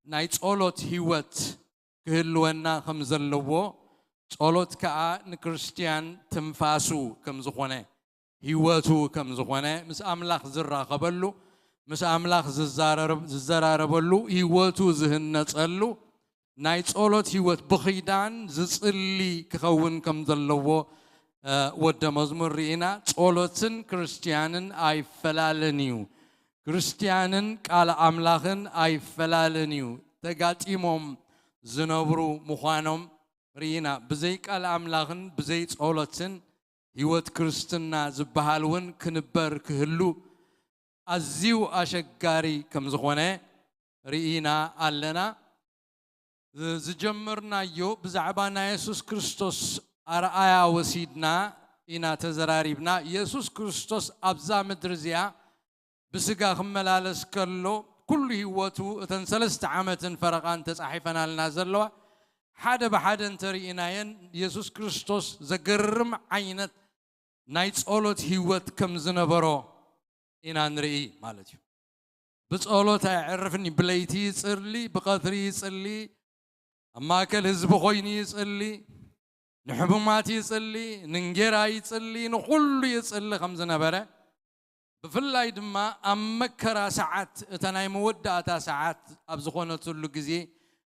نايت أولوت هيوت كلونا كم زلوو أولوت كا نكريستيان تنفاسو كم زخونه هيوتو كم زخونه مس أملاخ زرا قبلو مس أملاخ زراربلو هيوتو زهنة تسألو نايت أولوت هيوت بخيدان زصلي كخون كم زلوو ود مزمور رينا أولوتن كريستيانن أي فلالنيو كريستيانن قال أملاخن أي فلالنيو تقات إمام زنبرو مخانم رينا بزيك قال أملاخن بزيت أولوتن هيوت كريستنا زبهالون كنبر كهلو أزيو أشجاري كم زخونه رينا علنا زجمرنا يو بزعبانا يسوع كريستوس أرأيا وسيدنا إنا تزراريبنا يسوع كريستوس أبزا مدرزيا بسقا خملالس كله كل هوتو تنسلست عامة فرقان تسحيفنا لنازلوا حدا بحدا تريناين يسوع كريستوس زقرم عينت نايتس أولوت هوت كم زنبرو إنا نرئي مالتيو بس أولوت يعرفني بليتي يسألي بقدري يسألي أما كل هزب خويني يسألي نحبومات يسألي ننجرا يسألي نقول يسألي خمس نبرة بفلاي دما أمكرا ساعات تناي مودة ساعات أبزخونة تلقزي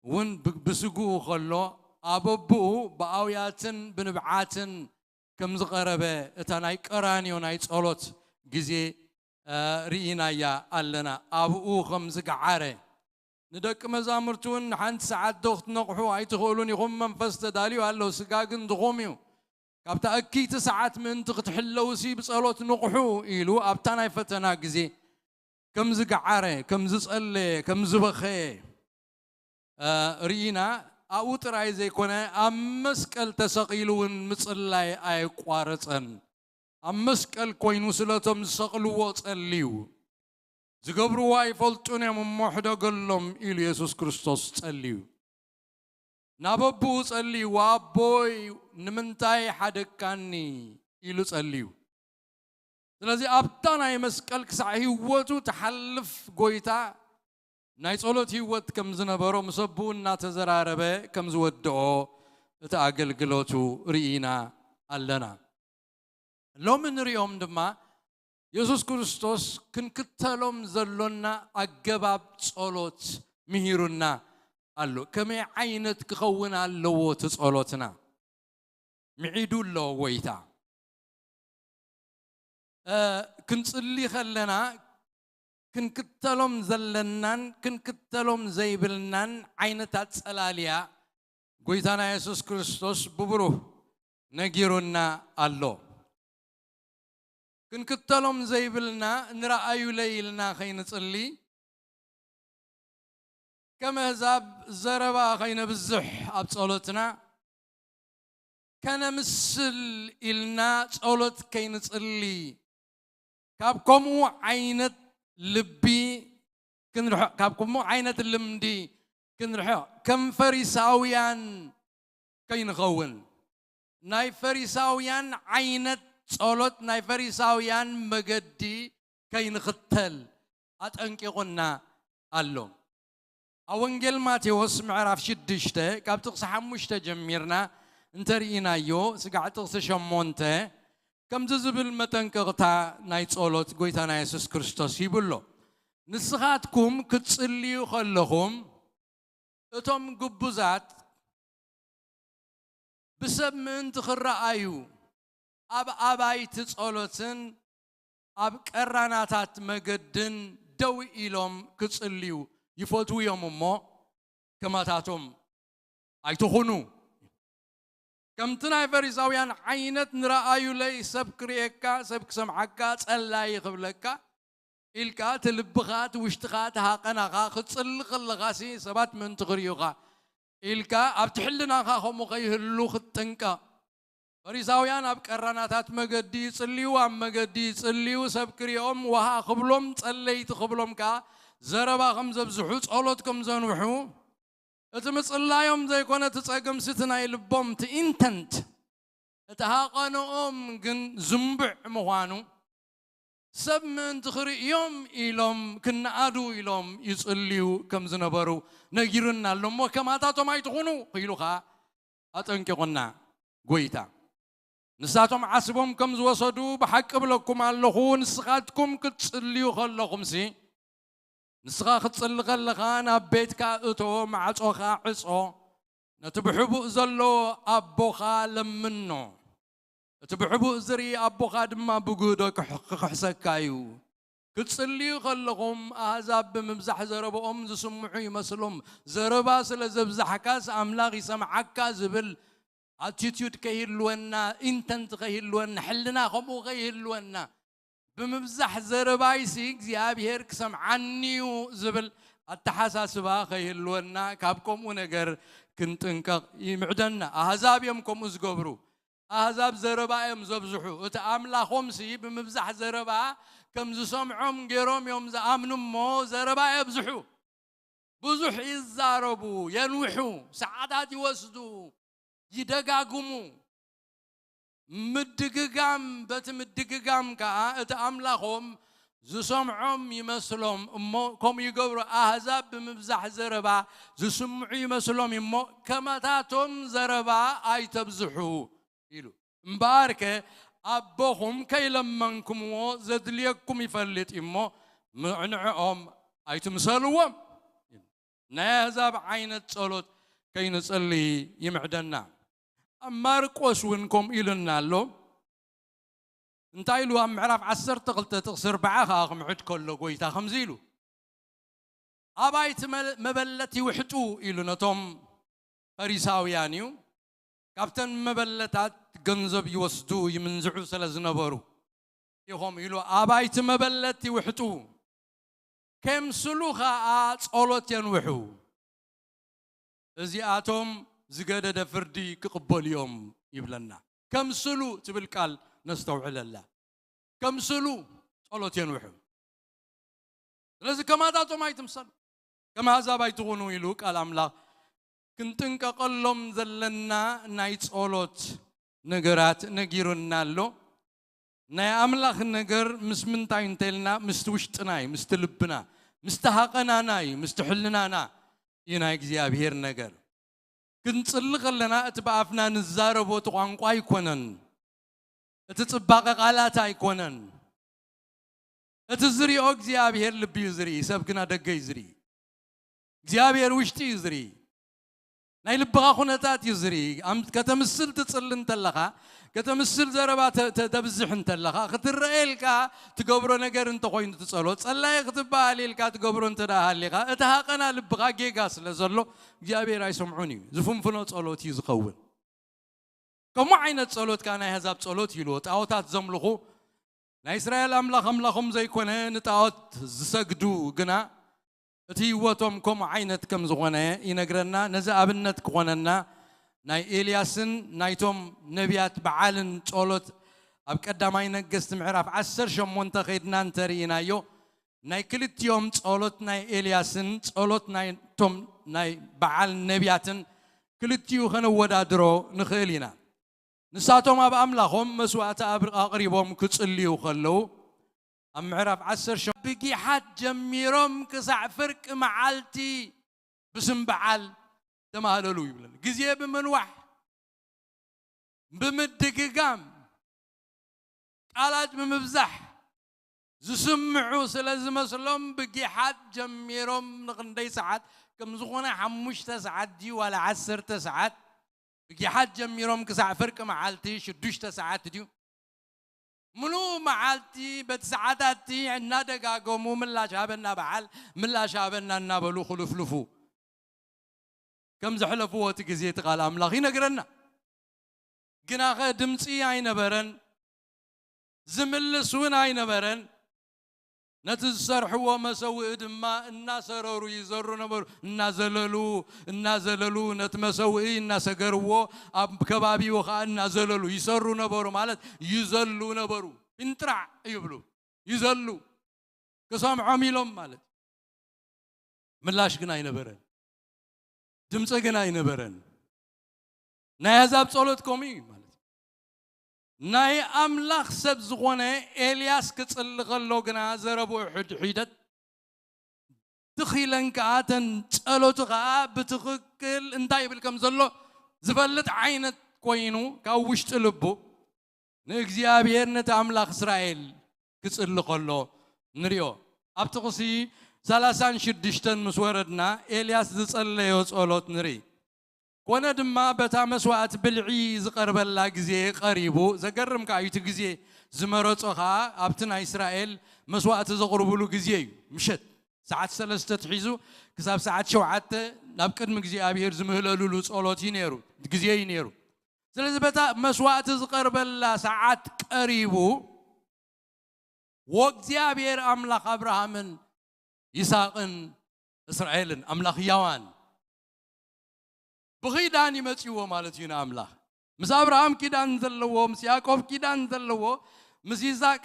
ون بسقو خلو أبوبو بأوياتن بنبعاتن كم زقربة تناي كراني ونايت أولوت جزي رينا يا ألنا أبو خمس قعارة ندك مزامرتون حنت ساعات دوخت نقحو هاي تقولون يقوم منفس تداليو هلو سقاقن دغوميو كابتا أكيد ساعات من تحلو سي بصالوت نقحو إلو أبتانا يفتنا قزي كم زقعارة كم زسألي كم زبخي رينا أوت رايزي كونه أمسكال تسقيلون مصلاي أي قوارتن أمسكال كوينو سلاتم سقلوات الليو زقبروا واي فلتوني من محدا قلهم إلى يسوع كريستوس تسأليو ناببو تسأليو وابوي نمنتاي حدكاني إلو تسأليو لذي أبتانا يمسكالك سعي واتو تحلف قويتا نايت أولوت هيوت كم زنبرو مسبون ناتزر عربي كم زودعو تأقل قلوتو رئينا ألنا لو من ريوم دما يسوع كريستوس كن كتلهم زلنا أجباب صلوت مهيرنا قالوا كم عينت كخونا اللو تصلوتنا معيدو اللو ويتا كنت اللي خلنا كن كتلهم زلنا كن كتلهم زيبلنا عينتات سلاليا ويتانا يسوع كريستوس ببرو نجيرنا اللو كن كتلهم زيبلنا نرأيو ليلنا خين تصلي كما زاب زربا خين بالزح أبصلتنا كان مسل إلنا صلت كين تصلي كابكمو عينة لبي كنروح كابكمو عينة اللمدي كنروح كم فريساويان كين خون ناي فريساويان عينة صلوت ناي فريساويان مجدي كين ختل أتأنكيقنا اللهم أونجل ماتيوس معرف شدشته كابتقص حمشته جميرنا انترينا يو سقعتقص شمونته كم تزبل متنكغتا ناي صلوت قويتانا يسوس كريستوس يبلو نسخاتكم كتصليو خلهم اتم قبوزات بسب من تخرأيو أب أبايت صلوتن أب كراناتات مجدن دوي إلهم كتصليو يفوتوا يوم ما كما تاتم أيتخونو كم تناي فريساويان عينت نرأيو لي سب كريكا سب كسمعكا تسألاي قبلكا إلكا تلبخات واشتخات هاقنا غا ختصل خلغاسي سبات من تغريوغا إلكا أبتحلنا خاهم وغيهلو خطنكا فريساويان أبكراناتات مجدي صليو أم مجدي صليو سبكريهم وها خبلهم صليت خبلهم كا زربا خمزة بزحوت أولادكم زنوحو أتمس الله يوم زي كنا تسأقم ستنا يلبوم تإنتنت أتهاقانو جن زنبع موانو سب من تخري يوم إلهم كنا أدو إلهم يصليو كم زنبرو نجيرنا لهم وكما تاتو ما يتخونو قيلوها أتنك قلنا قويتا نساتهم عصبهم كم زوصدو بحق بلكم اللهو نسخاتكم كتصليو خلقكم سي نسخا ختصل خلقان بيتكا اتو مع صوخا عصو نتبحبو زلو أبوخا لمنو تبحبو زري أبوخا دما بقودو كحسكايو كتصليو خلقهم أهزاب بمبزح زربهم زسمعو يمسلهم زربا سلزبزحكاس أملاغي سمعكا زبل attitude كهيلونا انتنت كهيلونا حلنا خمو كهيلونا بمبزح زربايسي زيابير كسم عنيو زبل التحساس با كهيلونا كابكم ونجر كنت انك يمعدنا أهزاب يمكم ازقبرو أهزاب زربا يم زبزحو وتأملا خمسي بمبزح زربا كم زسمعهم جيروم يوم زامنم مو زربا يبزحو بزح يزاربو ينوحو سعادات يوسدو يدقاقمو مدققام بتمدققام كا اتأملاهم زسمعهم يمثلهم امو كم يقبروا أهزاب بمبزح زربا زسمعوا يمثلهم امو كما تاتم زربا اي تبزحو يلو مباركة أبوهم كي لمنكم زدليكم يفلت امو معنعهم اي تمثلوهم نازب عين الصلوت كي نصلي يمعدنا ماركوس وينكم إلنا له انتايلو أم عرف عسر تغلت تغسر بعاها معد كله قويتا خمزيلو أبايت مبلتي وحتو إلنا توم فريساويانيو كابتن مبلتات جنزب يوسدو يمنزعو سلزنبرو يهم يلو أبايت مبلتي وحتو كم سلوخا أولوت ينوحو زياتهم زجاجة فردي كقبل يوم يبلنا كم سلو تبالكال نستوعب الله كم سلو الله تنوحو لازم كما داتو ما يتمسل كما هذا بيتغنو يلوك الأملاك كنتن كقلهم زلنا نايت أولوت نجرات نجيرنا له ناي أملاك نجر مسمنتين تلنا مستوشتناي مستلبنا مستحقنا ناي مستحلنا نا ينايك زيابير نجر كنت صلق لنا اتبعفنا نزارب وتقانقوا يكونن اتتباق قالات يكونن اتزري اوك زيابير لبي يزري سبكنا دق يزري زيابير وشتي يزري ناي لبغا خنتات يزري ام كتمثل تصل انت لها كتمثل زربا تبزح انت لها خترئلكا تقبرو نجر انت خوين تصلو صلاي كتبا ليلكا تقبرو انت دهاليغا اتهاقنا لبغا جيغاس لزلو جابير يسمعوني زفم فنو صلوتي يزقون كم عينة صلوت كان هزاب صلوت يلوت اوتات زملخو نا اسرائيل املاخم زي كونه نتاوت زسجدو غنا اتي وتم كم عينة كم زغونه ينغرنا نزا ابنت كوننا ناي إلياسن نايتم نبيات بعالن صلوت اب قداماي نغست معراف 10 شمون تخيدنا انترينا يو ناي كلت يوم صلوت ناي إلياسن صلوت ناي توم ناي بعال نبياتن كلتيو خنو ودادرو نخيلينا نساتهم اب املاخهم مسوات اقريبهم كصليو خلو ام عرف 10 شبقي حد جميرهم كسع فرق معالتي بسم بعال تمهللو يبلل غزيه بمنوح بمدققام قالات بمبزح زسمعو سلازم مسلم بقي حد جميرهم نقندي ساعات كم زغنا حموش تسعات دي ولا 10 ساعات بقي حد جميرهم كسع فرق معالتي شدوش ساعات ديو منو معالتي بتسعاتي عنا دقاقومو من لا شابنا بعال من لا شابنا نابلو خلفلفو كم زحلفو وتقزيت قال أملاخي نقرنا قنا دمسي عين برن زملس وين عين برن نتزر هو مسوي دما الناس رورو يزرو نبر النازللو نتمسوي الناس جروا أب كبابي وخا النازللو يسرو نبرو مالت يزلو نبرو انترع يبلو يزلو كسام عميلهم مالت ملاش جناي نبرن دمص جناي نبرن نايزاب صلوت كومي مالت ناي أملاخ سب زغونه إلياس كتصلغلو جنا زربو حدت تخيلن كاتن صلوت غا بتخكل انتاي بالكم زلو زبلت عينت كوينو كاوشت لبو نእግዚአብሔር نت أملاخ إسرائيل كتصلغلو نريو أبتقسي 36 مسوردنا إلياس زصليو صلوت نري كونا دما بتا مسوات بالعي زقرب الله غزي قريبو زقرم كايت غزي زمرصخا ابتنا اسرائيل مسوات زقربلو غزي مشت ساعات 3 تحيزو كساب ساعات 7 ناب قدم غزي ابير زمهللو صلوتي نيرو غزي نيرو سلازي بتا مسوات زقرب الله ساعات قريبو وغزيابير املاك ابراهامن يساقن اسرائيلن املاك يوان بغيدان يمصيو مالتينا املاح مس ابراهام كيدان زلوو مس يعقوب كيدان زلوو مس يزاق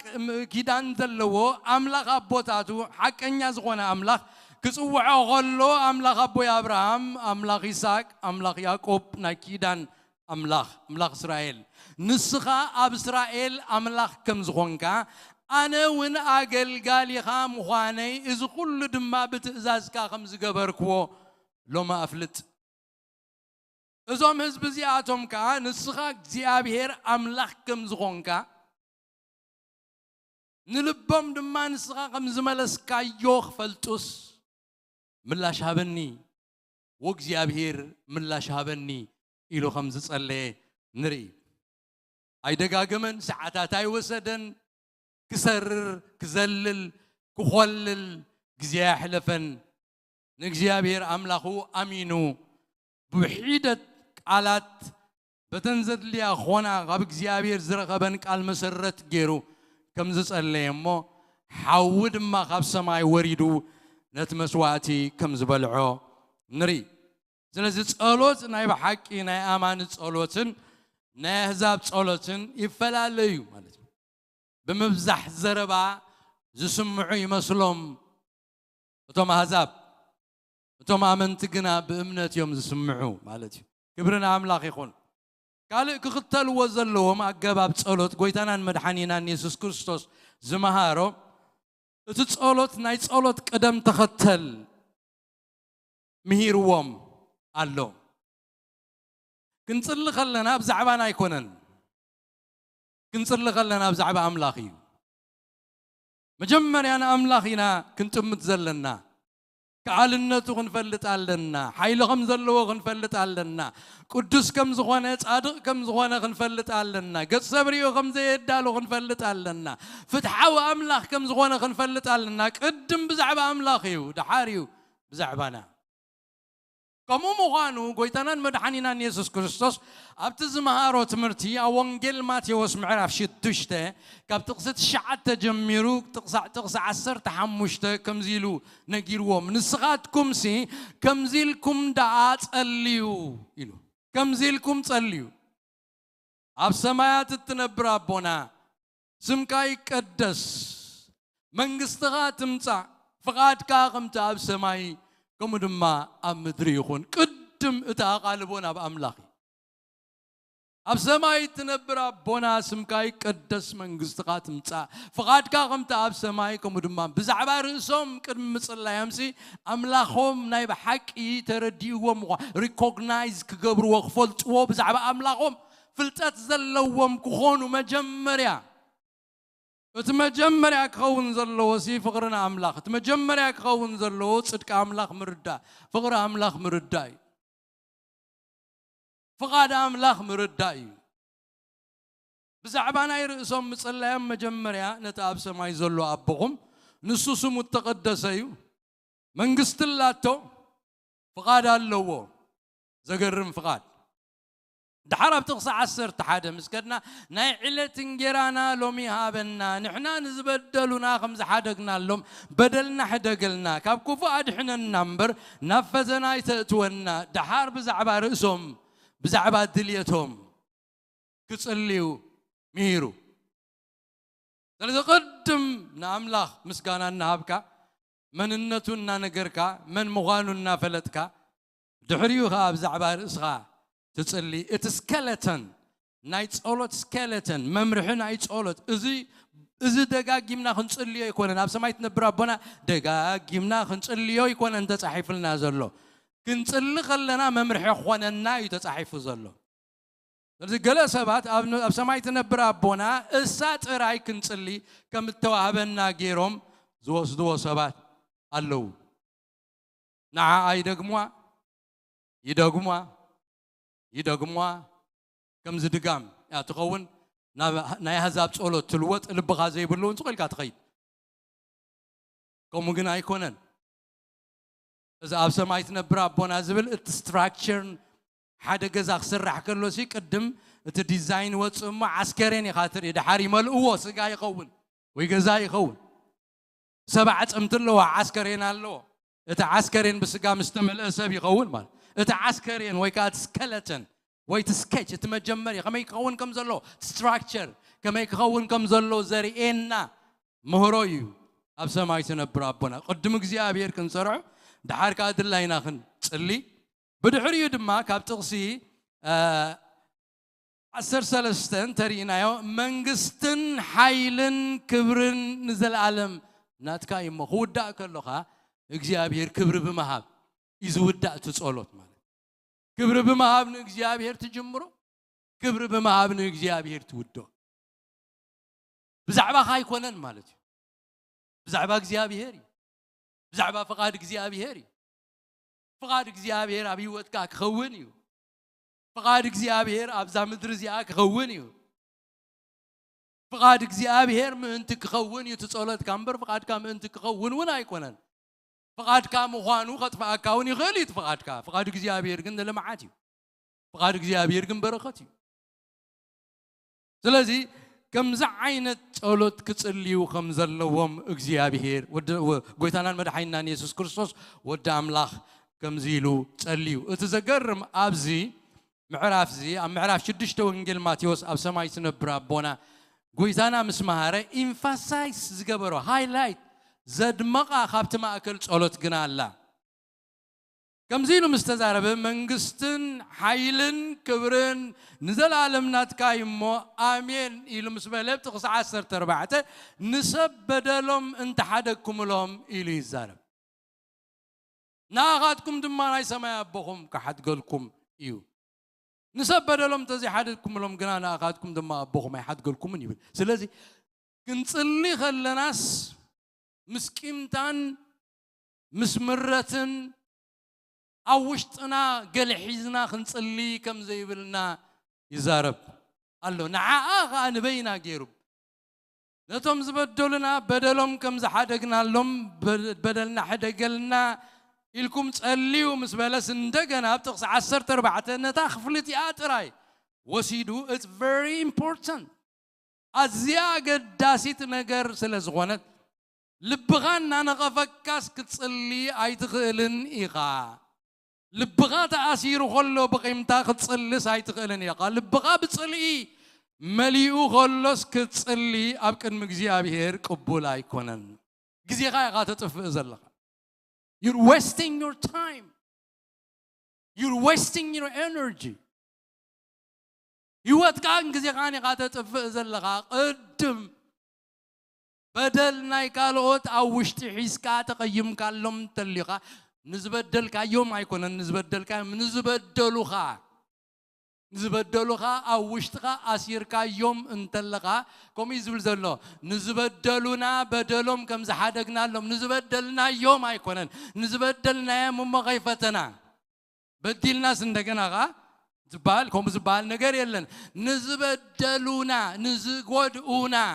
كيدان زلوو املاح ابوتاتو حقنيا زغونه املاح كصوعو غلو املاح ابو ابراهام املاح يساق املاح يعقوب ناكيدان املاح اسرائيل نسخا اب اسرائيل املاح كم زغونكا انا وين اغلغالي خام خواني از كل دما بتازازكا خمز جبركو لما افلت ازوم حزب زياتهم كا نسخا እግዚአብሔር املاح كم زغونكا نلبم دما نسخا كم زملسكا يوخ فلطس ملاش هابني وእግዚአብሔር ملاش هابني إلو خمس صلي نري اي دغاغمن ساعات ايوسدن كسرر كزلل كخلل እግዚአ حلفن نእግዚአብሔር املاحو امينو بوحيدة قالات بتنزد لي أخونا غاب እግዚአብሔር زرقبن قال مسرت جيرو كم زصلي امو حود ما غاب سماي وريدو نت مسواتي كم زبلعو نري ስለዚህ ጸሎት ናይ በሐቂ ናይ አማን ጸሎትን ናይ ህዛብ ጸሎትን ይፈላለዩ ማለት ነው በመብዛህ ዘረባ ዝስምዑ ይመስሎም እቶም ህዛብ እቶም አመንት ግና በእምነት ዮም ዝስምዑ ማለት ነው ክብርና አምላክ ይኹን ካልእ ክኽተልዎ ዘለዎም አገባብ ጸሎት ጎይታናን መድኃኒናን ኢየሱስ ክርስቶስ ዝመሃሮ እቲ ጸሎት ናይ ጸሎት ቅደም ተኸተል ምሂርዎም አሎ ክንጽሊ ኸለና ብዛዕባና ኣይኮነን ክንጽሊ ኸለና ብዛዕባ አምላኽ እዩ መጀመርያ ንአምላኽና ክንጥምት ዘለና كعلنته خنفلت علنا حيلهم زلوا خنفلت علنا قدس كم زخانة صادق كم زخانة خنفلت علنا قد صبريو خم زيد دالو خنفلت علنا فتحوا أملاخ كم زخانة خنفلت علنا قدم بزعب أملاخيو دحاريو بزعبنا كمو مغانو قويتنا مدحنينا يسوع كريستوس أبتز مهارات مرتي أوانجيل ماتيوس معرف شتشته كابتقصد شعت تجميرو تقصع عسر تحمشته كم زيلو نجيرو من الصغاتكم سي كم زيلكم دعات الليو إلو كم زيلكم تليو أب سمايات التنبر أبونا سمكاي قدس منقستغات متع فقاد كاغم تاب سماي كم دما أمدري يخون قدم اتاقالبونا بأملاخي أب سماي تنبر أبونا سمكاي قدس منقستغات متع فقاد كاغم تاب سماي كم دما بزعبار رسوم كرم مصلا يمسي أملاخهم نايب حقي ترديوهم ريكوغنايز كقبر وخفلت وبزعب أملاخهم فلتات زلوهم كخونو مجمريا تمجمريا كخون زلو سي فقرنا أملاخ تمجمريا كخون زلو صدق أملاخ مردا فقر أملاخ مرداي فقاد أملاخ مرداي بزعبانا يرسوم مصلا يم مجمريا نتاب سماي زلو أبوهم نصوص متقدسيو منقست اللاتو فقاد اللوو زقرم فقاد دحرب تقص عسر تحدى مسكدنا ناي علة انجرانا لومي هابنا نحنا نزبدلونا خمس حدقنا لهم بدلنا حدقلنا كاب كوفو أدحنا النمبر نفذنا يتأتونا دحار بزعبا رأسهم بزعبا دليتهم كتصليو ميرو لذا قدم ناملاخ مسكانا نهابكا من النتونا نقركا من مغانونا فلتكا دحريوها بزعبا رأسها تتصلي اتسكلتن نايت اولت سكلتن ممرحنا نايت اولت ازي دغاغيمنا خنصليو يكون اب سمايت نبر ابونا دغاغيمنا خنصليو يكون انت صحيفلنا زلو كنصلي خلنا ممرح يخوننا يتصحيف زلو ስለዚህ ገለ ሰባት ኣብ ሰማይ ትነብር ኣቦና እሳት ራይ ክንጽሊ ከም ተዋህበና ጌሮም ዝወስድዎ ሰባት ኣለው ንዓ ይደግሟ ከም ዝድጋም ያ ትኸውን ናይ ኣሕዛብ ጸሎት ትልወጥ ልብኻ ዘይብሉን ጽልካ ትኸይድ ከምኡ ግን ኣይኮነን እዚ ኣብ ሰማይ ትነብር ኣቦና ዝብል እቲ ስትራክቸር ሓደ ገዛ ክስራሕ ከሎሲ ቅድም እቲ ዲዛይን ወጽሞ ዓስከሬን ይኻትር ይድሓር ይመልእዎ ስጋ ይኸውን ወይ ገዛ ይኸውን ሰብዓ ጽምት ኣለዎ ዓስከሬን ኣለዎ እቲ ዓስከሬን ብስጋ ምስተመልአ ሰብ ይኸውን ማለት እቲ ዓስከሬን ወይ ከዓ ስኬለተን ወይ ስኬች እቲ መጀመርያ ከመይ ክኸውን ከም ዘሎ ስትራክቸር ከመይ ክኸውን ከም ዘሎ ዘርኤና ምህሮ እዩ ኣብ ሰማይ ትነብር ኣቦና ቅድም እግዚኣብሔር ክንሰርዖ ድሓር ከዓ ድላይና ክንጽሊ بدحريو دما كاب تغسي 13 ترينايو منغستن حيلن كبرن نزل عالم ناتكا يمو ودا كلوخا እግዚአብሔር ክብር በመሃብ ይዝውዳ ተጾሎት ማለት ክብር በመሃብ ነው እግዚአብሔር ተጀምሮ ክብር በመሃብ ነው እግዚአብሔር ትውዶ ብዛዕባ ካይኮነን ማለት ብዛዕባ እግዚአብሔር ብዛዕባ ፈቃድ እግዚአብሔር فقاد እግዚአብሔር ኣብ ህይወትካ ክኸውን እዩ فقاد እግዚአብሔር ኣብዛ ምድር እዚኣ ክኸውን እዩ فقاد እግዚአብሔር ምእንቲ ክኸውን እዩ ተጾሎትካ እምበር فقادካ ምእንቲ ክኸውን እውን ኣይኮነን فقادካ ምዃኑ ከጥፋእካ እውን ይኽእል እዩ فقاد እግዚአብሔር ግን ለማዓት እዩ فقاد እግዚአብሔር ግን በረኸት እዩ ስለዚህ ከምዛ ዓይነት ጸሎት ክጽልዩ ከም ዘለዎም እግዚአብሔር ጎይታናን መድኃኒትናን ኢየሱስ ክርስቶስ ወደ አምላኽ كمزيلو تصليو اتزغرم ابزي معراف زي معراف 6 ወንጌል ማቴዎስ ኣብ ሰማይ ትነብር ኣቦና ጎይታና ምስማሃረ ኢምፋሳይዝ ዝገበሮ ሃይላይት ዘድመቃ ካብቲ ማእከል ጸሎት ግን ኣላ كمزيلو مستزارب መንግስትን ኃይልን ክብርን ንዘላለም ናትካ ይሞ አሜን ኢሉ ምስበለብ ጥቅስ 14 ንሰብ በደሎም እንተሓደኩምሎም ኢሉ ይዛረብ ناغاتكم دماناي سماي ابوكم كحدقلكم ايو نسبدلهم تزي حدكم لهم غنا ناغاتكم دما ابوكم يحدقلكم يبل سلازي كنصلي خلناس مسكيمتان مسمرتن اوشتنا قلحيزنا خنصلي كم زيبلنا يزارب قالو نعاغا نبينا غيرب نتوم زبدلنا بدلهم كم زحدقنا لهم بدلنا حدقلنا إلكم تصليو مسبلس ندقنا بتقص 14 نتا خفلتي آتراي وسيدو it's very important أزياء قداسيت نقر سلزغونت لبغان أنا غفكاس كتصلي أي تخيلن إيقا لبغا تأسير خلو بقيمتا كتصلي أي تخيلن إيقا لبغا بتصلي مليو خلوس كتصلي أبكن مجزيا بهير قبول أيكونن جزي غاية غاتت فئزلق You're wasting your time. You're wasting your energy. يوتكان كزي غاني قاعدة تفزلها قدم بدل ناي قالوت أو وشتي حيسكا تقيم كاللوم تلقى نزبدل كيوم هيكون نزبدل كيوم نزبدلوها أو وشتها أسير كيوم انتلقى كم يزول زلوا نزبدلونا بدلهم كم زحدقنا لهم نزبدلنا يوم هيكون نزبدلنا يوم مغيفتنا بدلنا سندقنا غا زبال كم زبال نجار يلن نزبدلونا نزقودونا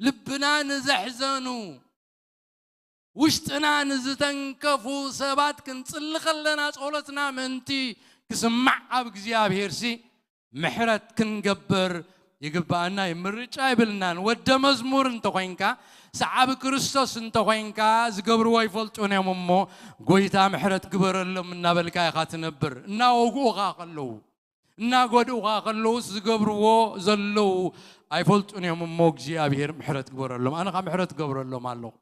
لبنا نزحزنو وشتنا نزتنكفو سبات كنصلخ لنا صولتنا منتي كسمع أب እግዚአብሔር ሲ محرت كنجبر يجبأنا يمرج أيبلنا ود مزمور انت خوينكا سعاب كريستوس انت خوينكا زجبر وايفلت ونيا ممو قويتا محرت جبر اللي من نبلكا يخاتنبر نا وقوغا قلو نا قدوغا قلو زجبر زلو أيفلت ونيا ممو جي أبير محرت جبر اللهم أنا قام محرت جبر اللهم الله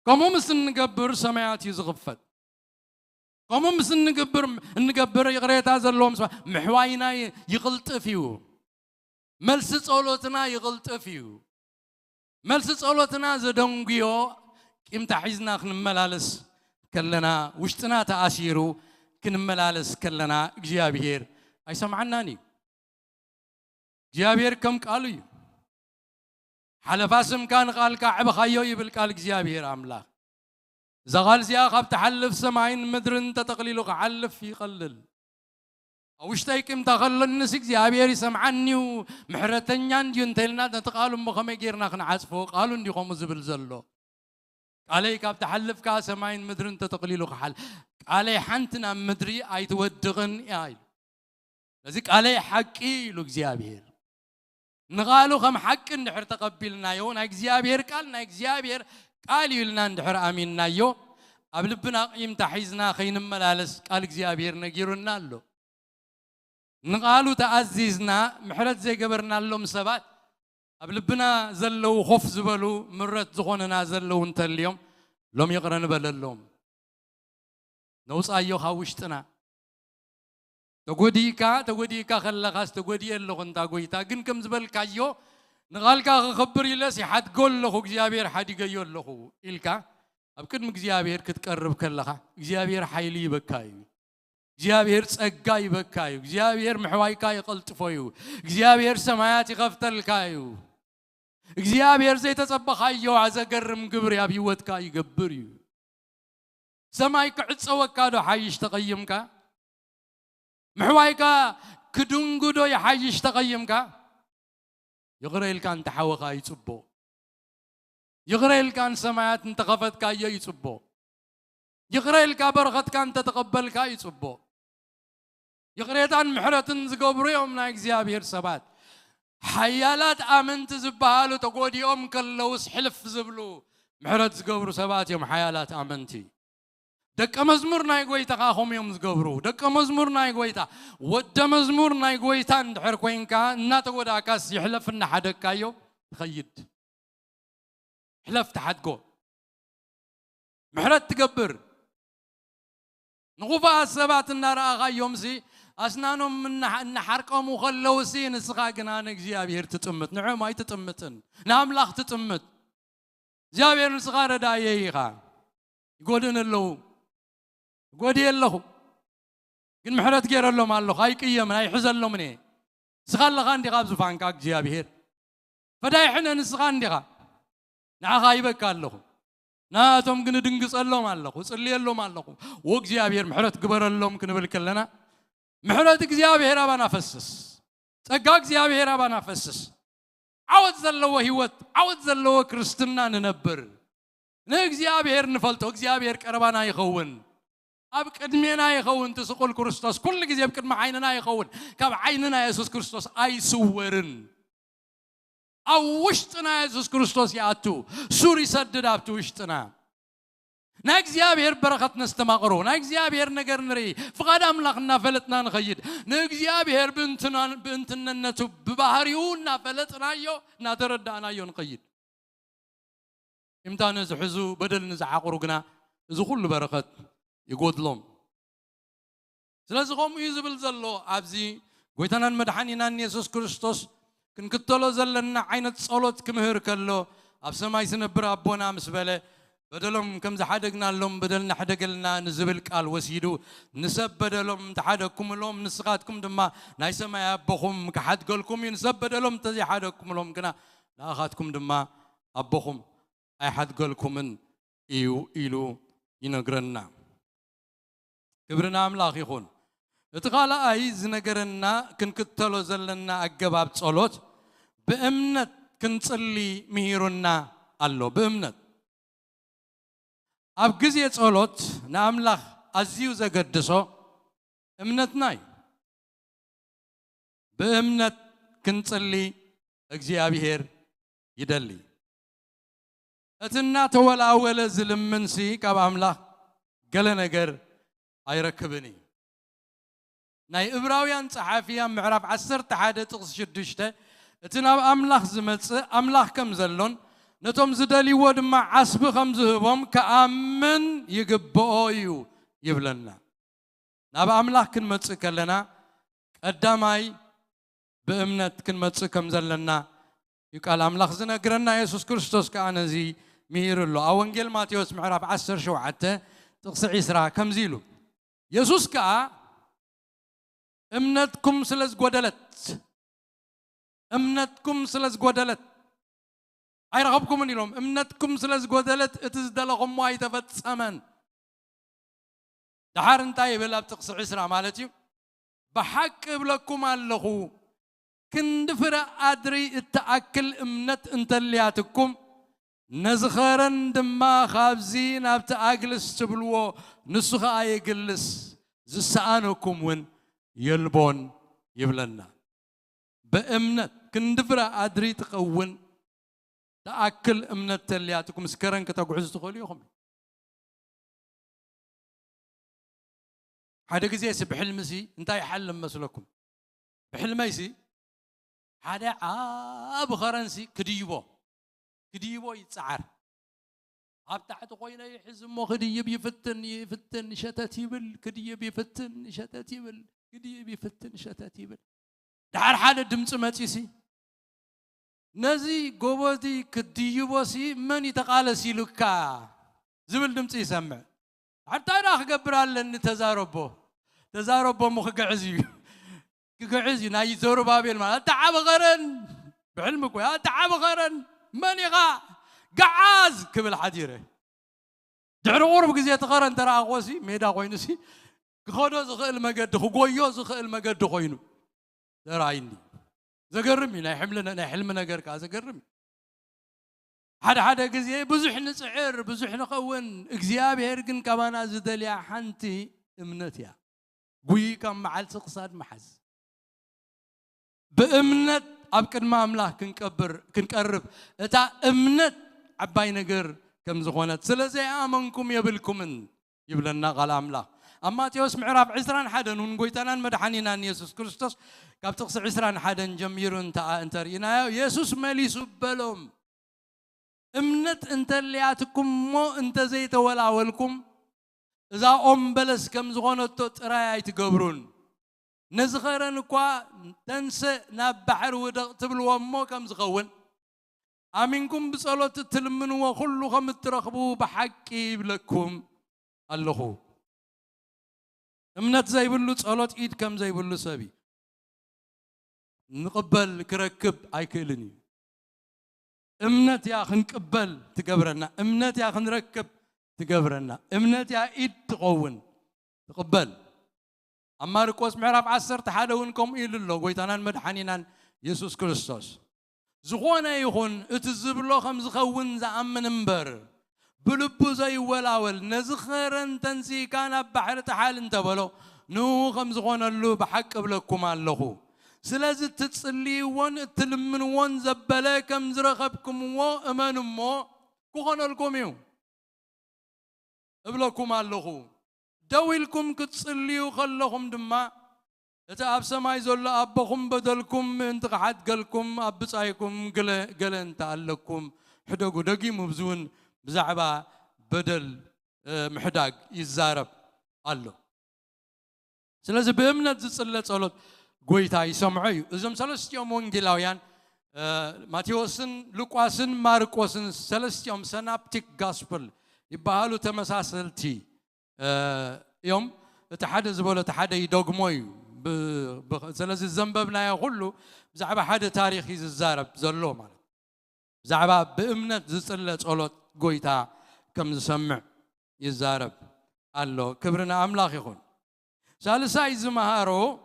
كمو مسن نجبر سماعات يزغفت كمو مسن نجبر يغريت هذا اللهم محواينا يغلط فيه ملس صلوتنا يغلط فيه ملس صلوتنا زدونغيو كم تحيزنا كنملالس كلنا وشتنا تأشيرو كنملالس كلنا جيابير أي سمعناني جيابير كم قالوا حلفاسم كان قال كعب خيو يبل قال جيابير أملاك زغال زيا خب تحلف سماين مدرن تتقليلو حلف في قلل أوشتايكم تغلل النسك زيابير سمعني ومحرتنيان ينتلنا تقالوا مخمي غيرنا خن عصفو قالوا ندي قوم زبل زلو عليك اب تحلف كا سماين مدرن تتقليلو خحل علي حنتنا مدري اي تودغن اي لذيك علي حقي لو زيابير نقالوا خم حق ندحر تقبلنا يو نا زيابير قال نا زيابير قال يلنا ندحر اميننا يو ابلبنا قيم تحيزنا خين ملالس قال زيابير نغيرنا له نقالوا تأزيزنا محرت زي قبرنا اللهم سبات قبلبنا زلوا خوف زبلوا مرت زخوننا زلوا انت اليوم لهم يقرن بللهم نوص ايو خاوشتنا تقوديكا خلقاس تقودي اللغ انت قويتا قن كم زبل كايو نقالكا خبر يلسي حد قول لخو اكزيابير حد يقيول لخو إلكا أبكد مكزيابير كتقرب كلخا اكزيابير حيلي بكايو እግዚአብሔር ጸጋ ይበካዩ እግዚአብሔር محዋይካ ይቀልጥፎዩ እግዚአብሔር ሰማያት ይከፍተልካዩ እግዚአብሔር ዘይተጸበኻዮ አዘገርም ግብር ያብይወትካ ይገብርዩ ሰማይ ክዕጸወካ ዶ ሓይሽ ተቀይምካ محዋይካ ክድንጉዶ ይሓይሽ ተቀይምካ ይግረልካ እንተ ሓወኻ ይጽቦ ይግረልካ ሰማያት እንተ ከፈትካዮ ይጽቦ ይግረልካ በረኸትካ እንተ ተቀበልካ ይጽቦ يقريتان محرتن زقبرو يوم نا እግዚአብሔር ሰባት حيالات آمنت زبالو تقودي يوم كلوس حلف زبلو محرت زقبرو ሰባት يوم حيالات آمنتي دك مزمور ناي قويتا خاهم يوم زقبرو دك مزمور ناي قويتا ود مزمور ناي قويتا ندحر كوينكا نا تقود عكاس يحلف ان حدك كايو تخيد حلف تحدكو محرت تقبر نغفا السبات النار آغا يومسي أسنانهم من حرقهم وخلوسين السخاقنا نجزيابير تتمت نعم هاي تتمتن نعم لاخ تتمت زيابير السخارة داييخا يقولون اللو يقولي اللو كن محرت غير اللو مالو هاي قيم هاي حزن اللو مني سخال لغان دي غابزو فانكاك زيابير فداي حنا نسخان دي غا نعا غايبك اللو ناتهم كن دنقص اللو مالو صلي اللو مالو وغزيابير محرت قبر اللو ممكن بالكلنا محرت እግዚአብሔር አባና ፈስስ ጸጋ እግዚአብሔር አባና ፈስስ عود ዘለው ህይወት عود ዘለው ክርስትና ነበር ለእግዚአብሔር ንፈልጦ እግዚአብሔር ቀርባና ይኸውን አብ ቅድሜና ይኸውን ተስቆል ክርስቶስ ኩሉ ጊዜ በቅድመ ዓይንና ይኸውን ካብ ዓይንና ኢየሱስ ክርስቶስ አይስወርን አው ውሽጥና ኢየሱስ ክርስቶስ ያቱ ሱር ይሰድድ አብቱ ውሽጥና نا እግዚአብሔር በረከት ነስተማቅሮ ና እግዚአብሔር ነገር ንሪ ፍቃድ አምላክና ፈለጥና ንኸይድ ና እግዚአብሔር በእንትነነቱ በባህሪውና ፈለጥናዮ ና ተረዳናዮ ንኸይድ امتان زحزو بدل نزعقرو ግና እዚ ኩሉ በረከት ይጎድሎም ስለዚኹም ይዝብል ዘሎ ኣብዚ ጎይታናን መድኃኒናን ኢየሱስ ክርስቶስ ክንክተሎ ዘለና ዓይነት ጸሎት ክምህር ከሎ ኣብ ሰማይ ዝነብር ኣቦና ምስ በለ بدلهم كم زحدقنا لهم بدلنا حدقلنا نزبل قال وسيدو نسب بدلهم تحدكم لهم نسقاتكم دما نايس ما يابخم كحد قولكم ينسب بدلهم تزي حدكم لهم كنا لاخاتكم دما ابخم اي حد قولكم من ايلو ينقرنا كبرنا املاخ يخون اتقال اي زنقرنا كنكتلو زلنا اقباب صلوت بامنت كنصلي مهيرنا الله بامنت أب جزية صلوت ناملاخ أزيو زقدسو امنتناي بأمنة كنصلي እግዚአብሔር يدلي أتنا تولى أول زلمنسي كاب أملاك قال نجر أيركبني ناي إبراويان صحافيان معرف 10 حادث تقصدشته أتنا أملاك زمت أملاك كم زلون نتوم زدلي ود مع عصب خمزهم كأمن يجبؤيو يبلنا ناب أملاك كن متسكلنا قدامي بأمنة كن متسكم زلنا يقال أملاك زنا قرنا يسوع كريستوس كأنا زي مير الله أوانجيل ماتيوس معرف 10 شوعته تقصي إسراء كم زيلو يسوع كا أمنتكم سلز قدلت أمنتكم سلز قدلت أي رغبكم من اليوم أمنتكم سلز قدلت اتزدلهم ما يتفت سمن دحار انتاي بلا بتقصي إسراء مالتي بحق بلكم الله كندفر أدري التأكل أمنت انتلياتكم نزخرن دما خابزين أبت أجلس تبلو نسخة أيجلس زسانكم وين يلبون يبلنا بأمنت كندفر أدري تقون تأكل أمنت تلياتكم سكرن كتقعز تقوليهم هذا كذي بحلم سي انتي حلم مسلكم بحلم يسي هذا بخرنسي كديبو يتسعر تحت قوينا يحزم خديب يفتن شتاتيبل كديب يفتن شتاتيبل كديب يفتن شتاتيبل دحر حاله دمص ماتيسي نزي غوبدي كديبوسي من يتقالسي لكا زبل دمص يسمع حتى راح قبرالن تزاربو مخقعزي كقعزي ناي زور بابيل ما تعب غرن بعلمك يا تعب غرن من يغا قعاز كبل حديره دعر قرب كزي تقرن ترى اغوسي ميدا قوينسي خدو زخل مقد خويو زخل مقد خوينو ترايني زقرمي ناي حملنا ناي حلمنا غيركا زقرمي حدا كزي بزح نسعر بزح نخون اغزيابير كن كمانا زدليا حنتي امنتيا قوي كم معل سقصاد محز بأمنة أبكر ما أملاك كنقرب إتا أمنة عباي نجر كم زخونات سلزي آمنكم يبلكمن يبلنا قال أملاك أما تيوس معرف عسران حدا ونقويتنا مدحنينا يسوع كريستوس كابتقص عسران حدا جميرون تا انترينا يسوع ملي سبلهم أمنة انت اللياتكم مو انت زيت ولا ولكم إذا بلس كم زخونات تراي تقبرون نزخرن كوا تنسى نبحر ودق تبلوا مو كم زخون أمينكم بصلاة تلمن وخلوا خم ترخبوا بحكي بلكم الله امنت زي بلو صلاة إيد كم زي بلو سبي نقبل كركب أيكلني امنت يا أخي نقبل تقبرنا امنت يا أخي نركب تقبرنا امنت يا إيد تقون تقبل أما ركوس معرف 10 تحدونكم إلى الله قويتنا مدحنينا يسوع كريستوس زخونا يخون اتزبلو خمز خون زعمن مبر بلبو زي ولاول نزخرن تنسي كان بحر تحال انتبلو نو خمز خونا اللو بحق بلكم الله سلاز تتصلي ون تلمن ون زبلا كم زرخبكم وأمان مو كوخنا الكوميو بلكم الله دويلكم كتصليو خلهم دما إذا أب سماي زول أبكم بدلكم انت قعد قلكم أب صايكم قل انت علكم حدقوا دقي مبزون بزعبا بدل محداق يزارب الله سلازم بأمنة تصلي صلاة قويتا يسمعي إذا ثلاث يوم وانجيلاويان ماتيوسن لوقاسن ماركوسن ثلاث يوم سنابتيك غاسبل يبقالو تمساسلتي يوم تحدى زبولة تحدى يدوغموي سلازم الزنببنا يقولوا زعبا حدا تاريخي الزارب زلو مالك زعبا بأمنة تصلي صلاة قويتا كم سمع يزارب الله كبرنا أملاك يخون ثالثا إذا مهارو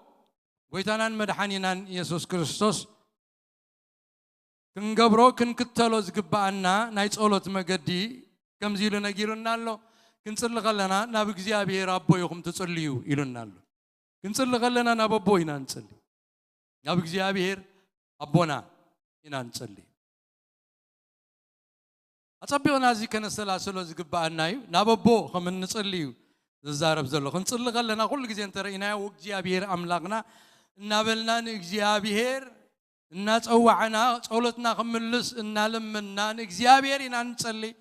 قويتنا مدحنينا يسوع كريستوس كنقبرو كنكتلو زقبعنا نايت صلاة مقدي كم زيلنا جيرنا له كنصلي غلنا ناب እግዚአብሔር አቦ ይኹም ትጽልዩ ይሉናል كنصلي غلنا ناب አቦ ይና እንጽልይ ናብ እግዚአብሔር አቦና ኢና ንጸልይ አጸቢዮና እዚ ከነሰላሰሎ ዝግባአናዩ ናበቦ ከም እንጸልዩ ዝዛረብ ዘሎ ክንጽሊ ከለና ኩሉ ግዜ እንተረኢናዮ እግዚአብሔር አምላክና እናበልና ንእግዚአብሔር እናጸዋዕና ጸሎትና ክምልስ እናለምና ንእግዚአብሔር ኢና ንጸልይ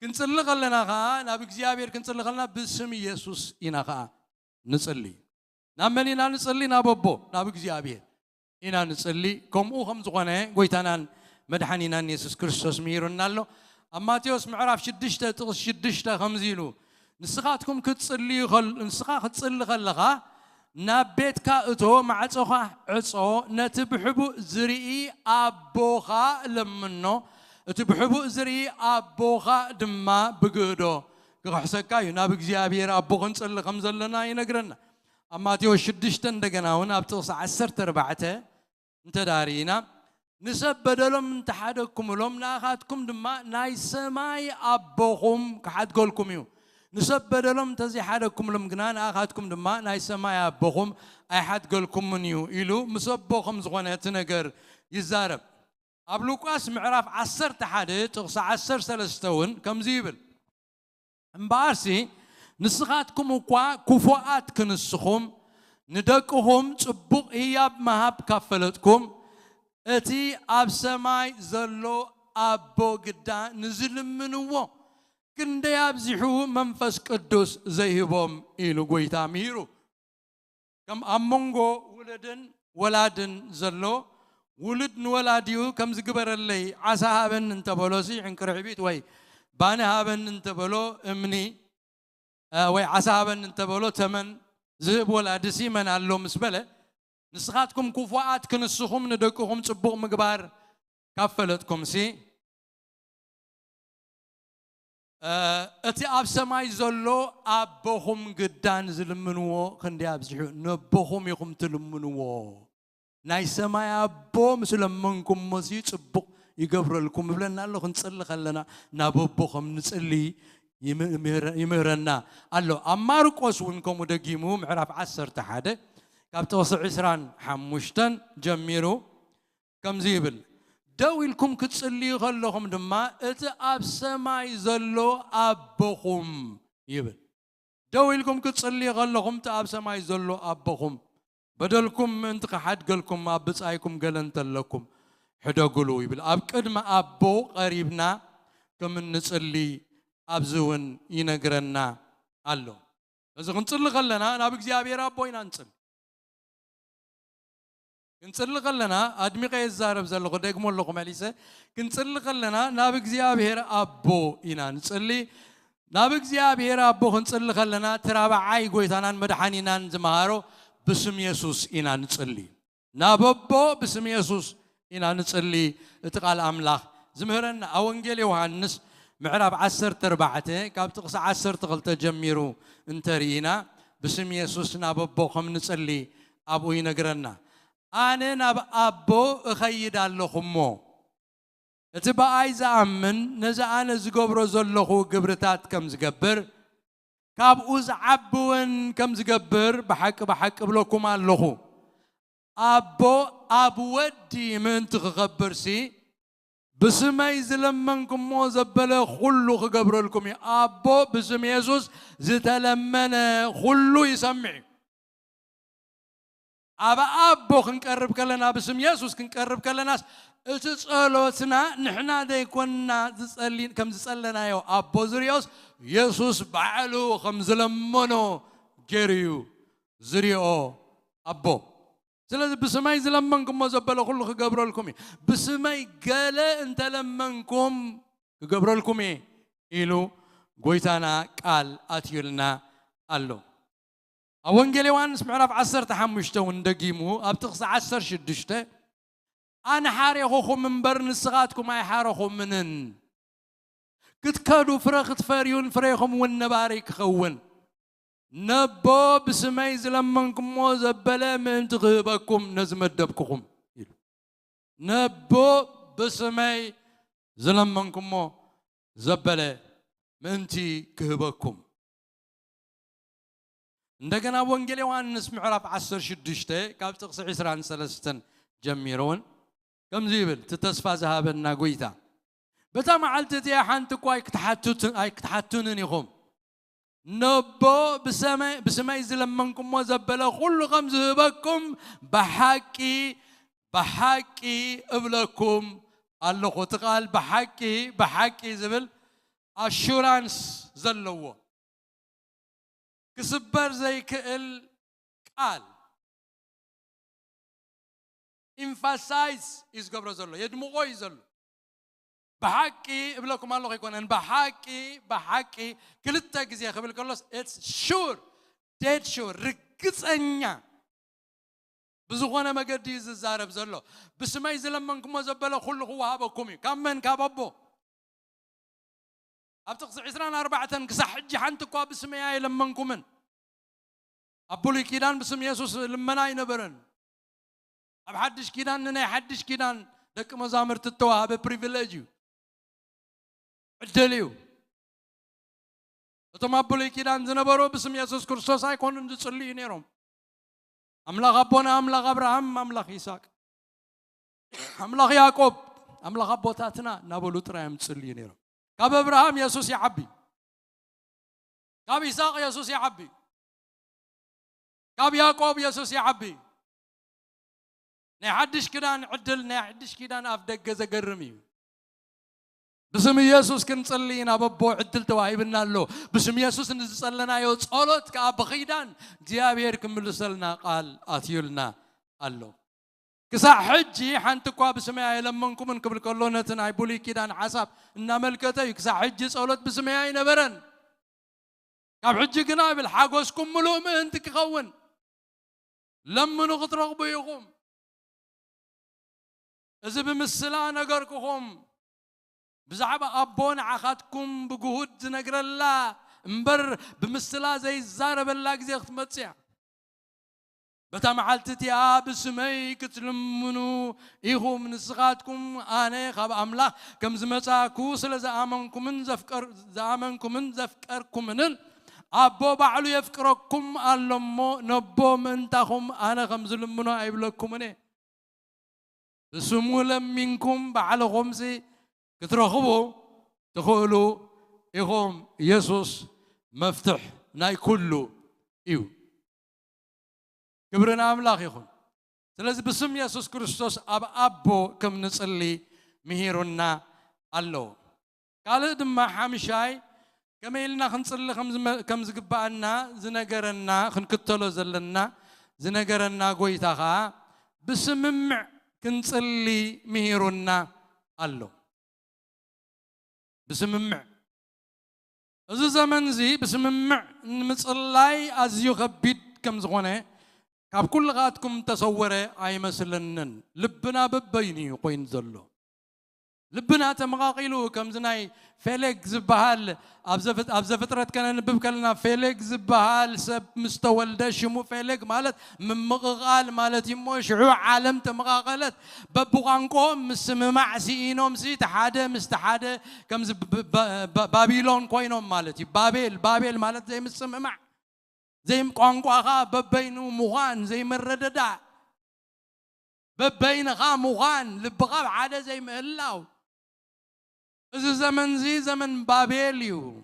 ክንጽሊ ከለና ኸ ናብ እግዚአብሔር ክንጽሊ ከለና ብስም ኢየሱስ ኢና ኸ ንጸልይ ናብ መን ኢና ንጸልይ ናበቦ ናብ እግዚአብሔር ኢና ንጸልይ ከምኡ ከም ዝኾነ ጎይታናን መድኃኒናን ኢየሱስ ክርስቶስ ምሂሩና ኣሎ ኣብ ማቴዎስ ምዕራፍ 6 ጥቕስ 6 ከምዚ ኢሉ ንስኻትኩም ክትጽልዩ ንስኻ ክትጽሊ ከለኻ ናብ ቤትካ እቶ ማዕጾኻ ዕጾ ነቲ ብሕቡእ ዝርኢ ኣቦኻ ለምኖ እቲ ብሕቡእ ዝርኢ ኣቦኻ ድማ ብግህዶ ክሕሰካ እዩ ናብ እግዚአብሔር ኣቦ ክንጽሊ ከም ዘለና ይነግረና ኣብ ማቴዎስ 6 እንደገና እውን ኣብ ጥቕስ 14 እንተዳሪና ንሰብ በደሎም እንተሓደግኩምሎም ንኣኻትኩም ድማ ናይ ሰማይ ኣቦኹም ክሓድገልኩም እዩ ንሰብ በደሎም እንተዘይሓደግኩምሎም ግና ንኣኻትኩም ድማ ናይ ሰማይ ኣቦኹም ኣይሓድገልኩምን እዩ ኢሉ ምስ ኣቦ ከም ዝኾነ እቲ ነገር ይዛረብ ኣብ ሉቃስ ምዕራፍ 11 ጥቕስ 13 እውን ከምዚ ይብል እምበኣርሲ ንስኻትኩም እኳ ክፉኣት ክንስኹም ንደቅኹም ጽቡቕ ህያብ መሃብ ካፈለጥኩም እቲ ኣብ ሰማይ ዘሎ ኣቦ ግዳ ንዝልምንዎ ክንደይ ኣብዚሑ መንፈስ ቅዱስ ዘይህቦም ኢሉ ጎይታ ምሂሩ ከም ኣብ መንጎ ውልድን ወላድን ዘሎ ውልድ ንወላዲኡ ከም ዝግበረለይ ዓሳ ሃበን እንተበሎሲ ዕንቅርዕቢት ወይ ባነ ሃበን እንተበሎ እምኒ ወይ ዓሳ ሃበን እንተበሎ ተመን ዝህብ ወላድሲ መን ኣሎ ምስ በለ ንስኻትኩም ክፉኣት ክንስኹም ንደቅኹም ጽቡቕ ምግባር ካፈለጥኩም ሲ እቲ ኣብ ሰማይ ዘሎ ኣቦኹም ግዳን ዝልምንዎ ክንደይ ኣብዚሑ ነቦኹም ኢኹም ትልምንዎ ናይ ሰማይ ኣቦ ምስ ለመንኩም ሞሲ ጽቡቕ ይገብረልኩም ብለና ኣሎ ክንጽሊ ከለና ናብ ኣቦ ከም ንጽልይ ይምህረና ኣሎ ኣብ ማርቆስ እውን ከምኡ ደጊሙ ምዕራፍ 11 ካብ ጥቕሲ 25 ጀሚሩ ከምዚ ይብል ደው ኢልኩም ክትጽልዩ ከለኹም ድማ እቲ ኣብ ሰማይ ዘሎ ኣቦኹም ይብል ደው ኢልኩም ክትጽልዩ ከለኹም እቲ ኣብ ሰማይ ዘሎ ኣቦኹም በደልኩም ምእንቲ ክሓድገልኩም ኣብ ብጻይኩም ገለ እንተለኩም ሕደግሉ ይብል ኣብ ቅድሚ ኣቦ ቀሪብና ከም እንጽልይ ኣብዚ እውን ይነግረና ኣሎ እዚ ክንጽሊ ከለና ናብ እግዚአብሔር ኣቦ ኢና ንጽሊ ክንጽሊ ከለና ኣድሚቀ ይዛረብ ዘለኹ ደግሞ ኣለኹ መሊሰ ክንጽሊ ከለና ናብ እግዚአብሔር ኣቦ ኢና ንጽሊ ናብ እግዚአብሔር ኣቦ ክንጽሊ ከለና ተራባዓይ ጎይታናን መድኃኒናን ዝመሃሮ ብስም ኢየሱስ ኢና ንጽሊ ናብ ኣቦ ብስም ኢየሱስ ኢና ንጽሊ እቲ ቃል ኣምላኽ ዝምህረና ኣብ ወንጌል ዮሐንስ ምዕራፍ 14 ካብ ጥቕሲ 12 ጀሚሩ እንተሪኢና ብስም ኢየሱስ ናብ ኣቦ ከም ንጽሊ ኣብኡ ይነግረና ኣነ ናብ ኣቦ እኸይድ ኣለኹሞ እቲ በኣይ ዝኣምን ነዚ ኣነ ዝገብሮ ዘለኹ ግብርታት ከም ዝገብር ካብኡ ዝዓብውን ከም ዝገብር ብሓቂ ብሓቂ ብለኩም ኣለኹ ኣቦ ኣብ ወዲ ምእንቲ ክኸብርሲ ብስመይ ዝለመንኩሞ ዘበለ ኩሉ ክገብረልኩም እዩ ኣቦ ብስም ኢየሱስ ዝተለመነ ኩሉ ይሰምዕ ኣብ ኣቦ ክንቀርብ ከለና ብስም ኢየሱስ ክንቀርብ ከለናስ እቲ ጸሎትና ንሕና ዘይኮንና ዝጸልይ ከም ዝጸለናዮ ኣቦ ዝርዮስ ኢየሱስ ባዕሉ ከም ዝለመኖ ገይሩ ዝርኦ ኣቦ ስለዚ ብስመይ ዝለመንኩሞ ዘበለ ኩሉ ክገብረልኩም እዩ ብስመይ ገለ እንተለመንኩም ክገብረልኩም እዩ ኢሉ ጎይታና ቃል ኣትዩልና ኣሎ ኣብ ወንጌል ዮሐንስ ምዕራፍ 15 እውን ደጊሙ ኣብ ጥቕሲ 16 ኣነ ሓሪኹኹም እምበር ንስኻትኩም ኣይሓረኹምንን ክትከዱ ፍረ ክትፈርዩን ፍሬኹም እውን ነባሪ ክኸውን ነቦ ብስመይ ዝለመንኩሞ ዘበለ ምእንቲ ክህበኩም ነዚ መደብክኹም ኢሉ ነቦ ብስመይ ዝለመንኩሞ ዘበለ ምእንቲ ክህበኩም እንደገና ወንጌል ዮሐንስ ምዕራፍ 16 ካብ ጥቕሲ 23 ጀሚሮን ከምዚ ይብል ተስፋ ዝሃበና ጎይታ በታ መዓልቲ እዚኣ ሓንቲ እኳ ኣይክትሓቱንን ኢኹም ነቦ ብሰማይ ዝለመንኩሞ ዘበለ ኩሉ ከም ዝህበኩም ብሓቂ እብለኩም ኣለኹ እቲ ቃል ብሓቂ ዝብል ኣሹራንስ ዘለዎ ክስበር ዘይክእል ቃል ኢምፋሳይዝ ይዝገብሮ ዘሎ የድምቆ እዩ ዘሎ بحقي ابلكم الله يكون بحقي كلتا غزي خبل كلوس it's sure dead sure رقصنيا بزغونه مقد يزارب زلو بسماي زلمنكم زبله كل هو هابكم كمن كاببو ابتقص 24 كسا حج حنتكو بسماي لمنكم ابولي كيدان بسم يسوع لمنا ينبرن اب حدش كيدان ني حدش كيدان دك مزامر تتوهب بريفيليج دليو أتوما بولي كيدان زنبرو بسم يسوع كريستوس هيكون نصلي نيرهم أملاك أبونا أملاك أبراهام أملاك إسحاق أملاك يعقوب أملاك أبوتاتنا نابلو تراهم نصلي نيرهم كاب أبراهام يسوع يعبي كاب إسحاق يسوع يعبي كاب يعقوب يسوع يعبي نحدش كيدان عدل نحدش كيدان أفدق زقرمي بسم يسوع كنصلينا بابو عدل تواهبنا له بسم يسوع نصلينا يو صلوت كابخيدان እግዚአብሔር كملسلنا قال اتيلنا الله كسا حجي حنتكوا بسماي لمنكم من قبل كلونتن اي بولي كيدان حساب ان ملكته كسا حجي صلوت بسماي نبرن كاب حجي كنا بالحاجوسكم ملو انت كخون لما نغطرقبو يقوم اذا بمسلا نغركم بزعبة أبون عخاتكم بجهود نجر الله مبر بمثلا زي الزارب الله زي ختمتسع بتام حالتي بسمي كتلمنو إيهو من صغاتكم أنا خاب أملا كم زمتاكو سلا زامنكم من زفكركم من أبو بعلو يفكركم ألمو نبو من تاهم أنا خمز لمنو أيبلكم مني بسمو منكم بعلو خمسي كترخبوا تقولوا إيهم يسوع مفتوح ناي كله إيو كبرنا أملاك يخون سلازم بسم يسوع كريستوس أبو كم نصلي مهيرنا الله قال دم حمشاي كم يلنا خنصلي كم زقبنا زنجرنا خنكتلو زلنا زنجرنا قويتها بسمع كنصلي مهيرنا الله بسممع إذا زمن زي بسممع نمصلاي أزيو خبيد كم زغونه كاب كل غاتكم تصوره أي مثلاً لبنا ببيني وقين زلو لبنا تمغاقيلو كم زناي فيليك زبهال أبزفترة كان نبب كلنا فيليك زبهال سب مستولده شمو فيليك مالت من مغقال مالت يمو شعو عالم تمغاقلت ببغانكو مسممع سيينوم سي تحاده مستحاده كم بابيلون كوينوم مالتي بابيل مالت زي مسممع زي مقانقوها ببينو مغان زي مرددا ببينها مغان لبغاب عاده زي مهلاو إذا زمن زي زمن بابيليو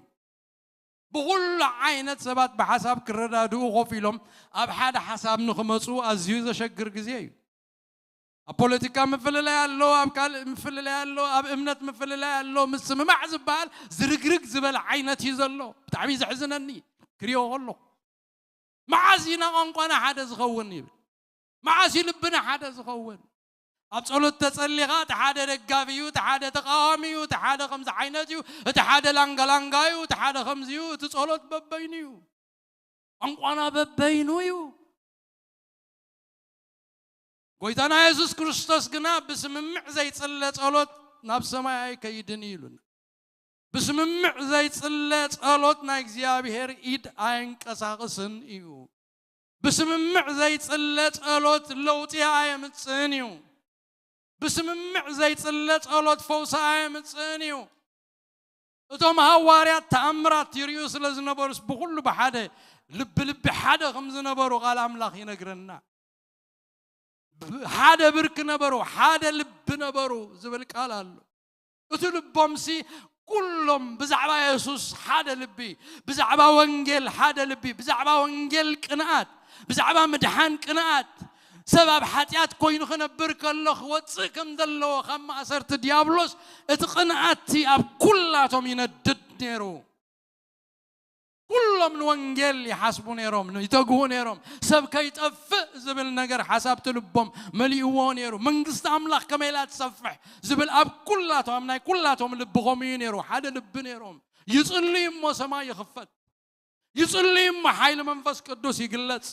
بقول عينت سبات بحساب كردادو خوفيلهم أب حدا حساب نخمسو أزيو زشجر جزيو البوليتيكا مفللا يالله أب كال مفللا يالله أب إمنت مفللا يالله مسمى مع زبال زرقرق زبال عينت يزلله بتعبيز حزنني كريو الله معازينا أنقنا حدا زخوني معازي لبنا حدا زخون أبصلت تسليغات حدا رجافيو تحدا تقاميو تحدا خمس عيناتيو تحدا لانغايو تحدا خمسيو تصلت ببينيو أنقنا ببينويو قويتنا يسوع كريستوس جنا بسمع زي تصلت ناب سماي كيدنيلون بسمع زي تصلت نايك زيابير إيد عين كساقسن إيو بسمع زي تصلت لوتي عين متسنيو بسمع زي تصلت فوسا عين متسنيو እቶም ሐዋርያት ተአምራት ይርዩ ስለዝነበሩስ በሁሉ በሓደ ልብ ሓደ ከም ዝነበሩ ቃል አምላኽ ይነግረና ሓደ ብርክ ነበሩ ሓደ ልብ ነበሩ ዝብል ቃል አሎ እቲ ልቦምሲ ኩሎም ብዛዕባ ኢየሱስ ሓደ ልቢ ብዛዕባ ወንጌል ሓደ ልቢ ብዛዕባ ወንጌል ቅንዓት ብዛዕባ ምድሓን ቅንዓት سبب حتيات كوين خنبر كله وتصكم دلوا خم أسرت ديابلوس اتقنعتي أب كلاتهم يندد نيرو كلهم من وانجيل يحسبون نيروم يتقون نيروم سب كيت أفق زبل نجر حساب تلبهم مليون نيرو من قصد أملاك كميلات صفح زبل أب كلاتهم ناي كلاتهم لبغومين نيرو حدا لب نيروم يصليم وسما يخفت يصليم حيل منفس قدوس يقلت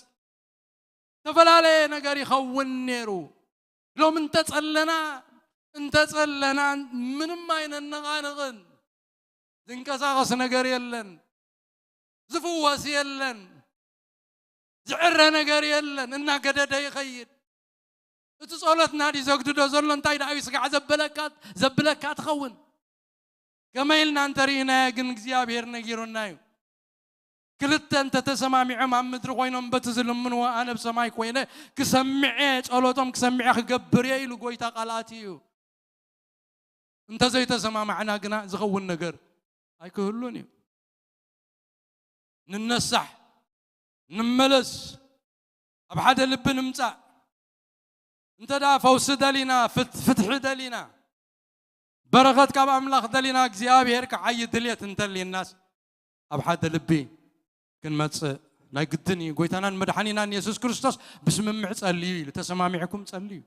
تفلالي نجاري خون نيرو لو من تتصلنا من ما يننغانغن دنكساغس نجاري يلن زفواس يلن زعر نجاري يلن إننا قددا يخيد اتصالت نادي زوجتو دزلن تايد عيسك زبلكات خون كما يلنا انترينا جن زيابير نجيرو نايو كلت أنت تسمع عم مدري وينهم بتزلم من وأنا بسماي كوينه كسمعت أولادهم كسمع خجبري يلو قويتا قلاتيو أنت زي تسمع معنا جنا زغون نجر هاي كهلوني ننصح نملس أبحد اللب نمتع أنت دا فوس دلينا فتح دلينا برغت كاب أملاخ دلينا زيابي هيك عيد دليت أنت اللي الناس أبحد اللبي كن ماتس ناي قدني قويتانا مدحانينا يسوع كريستوس بسم معصلي لتسمامعكم صليو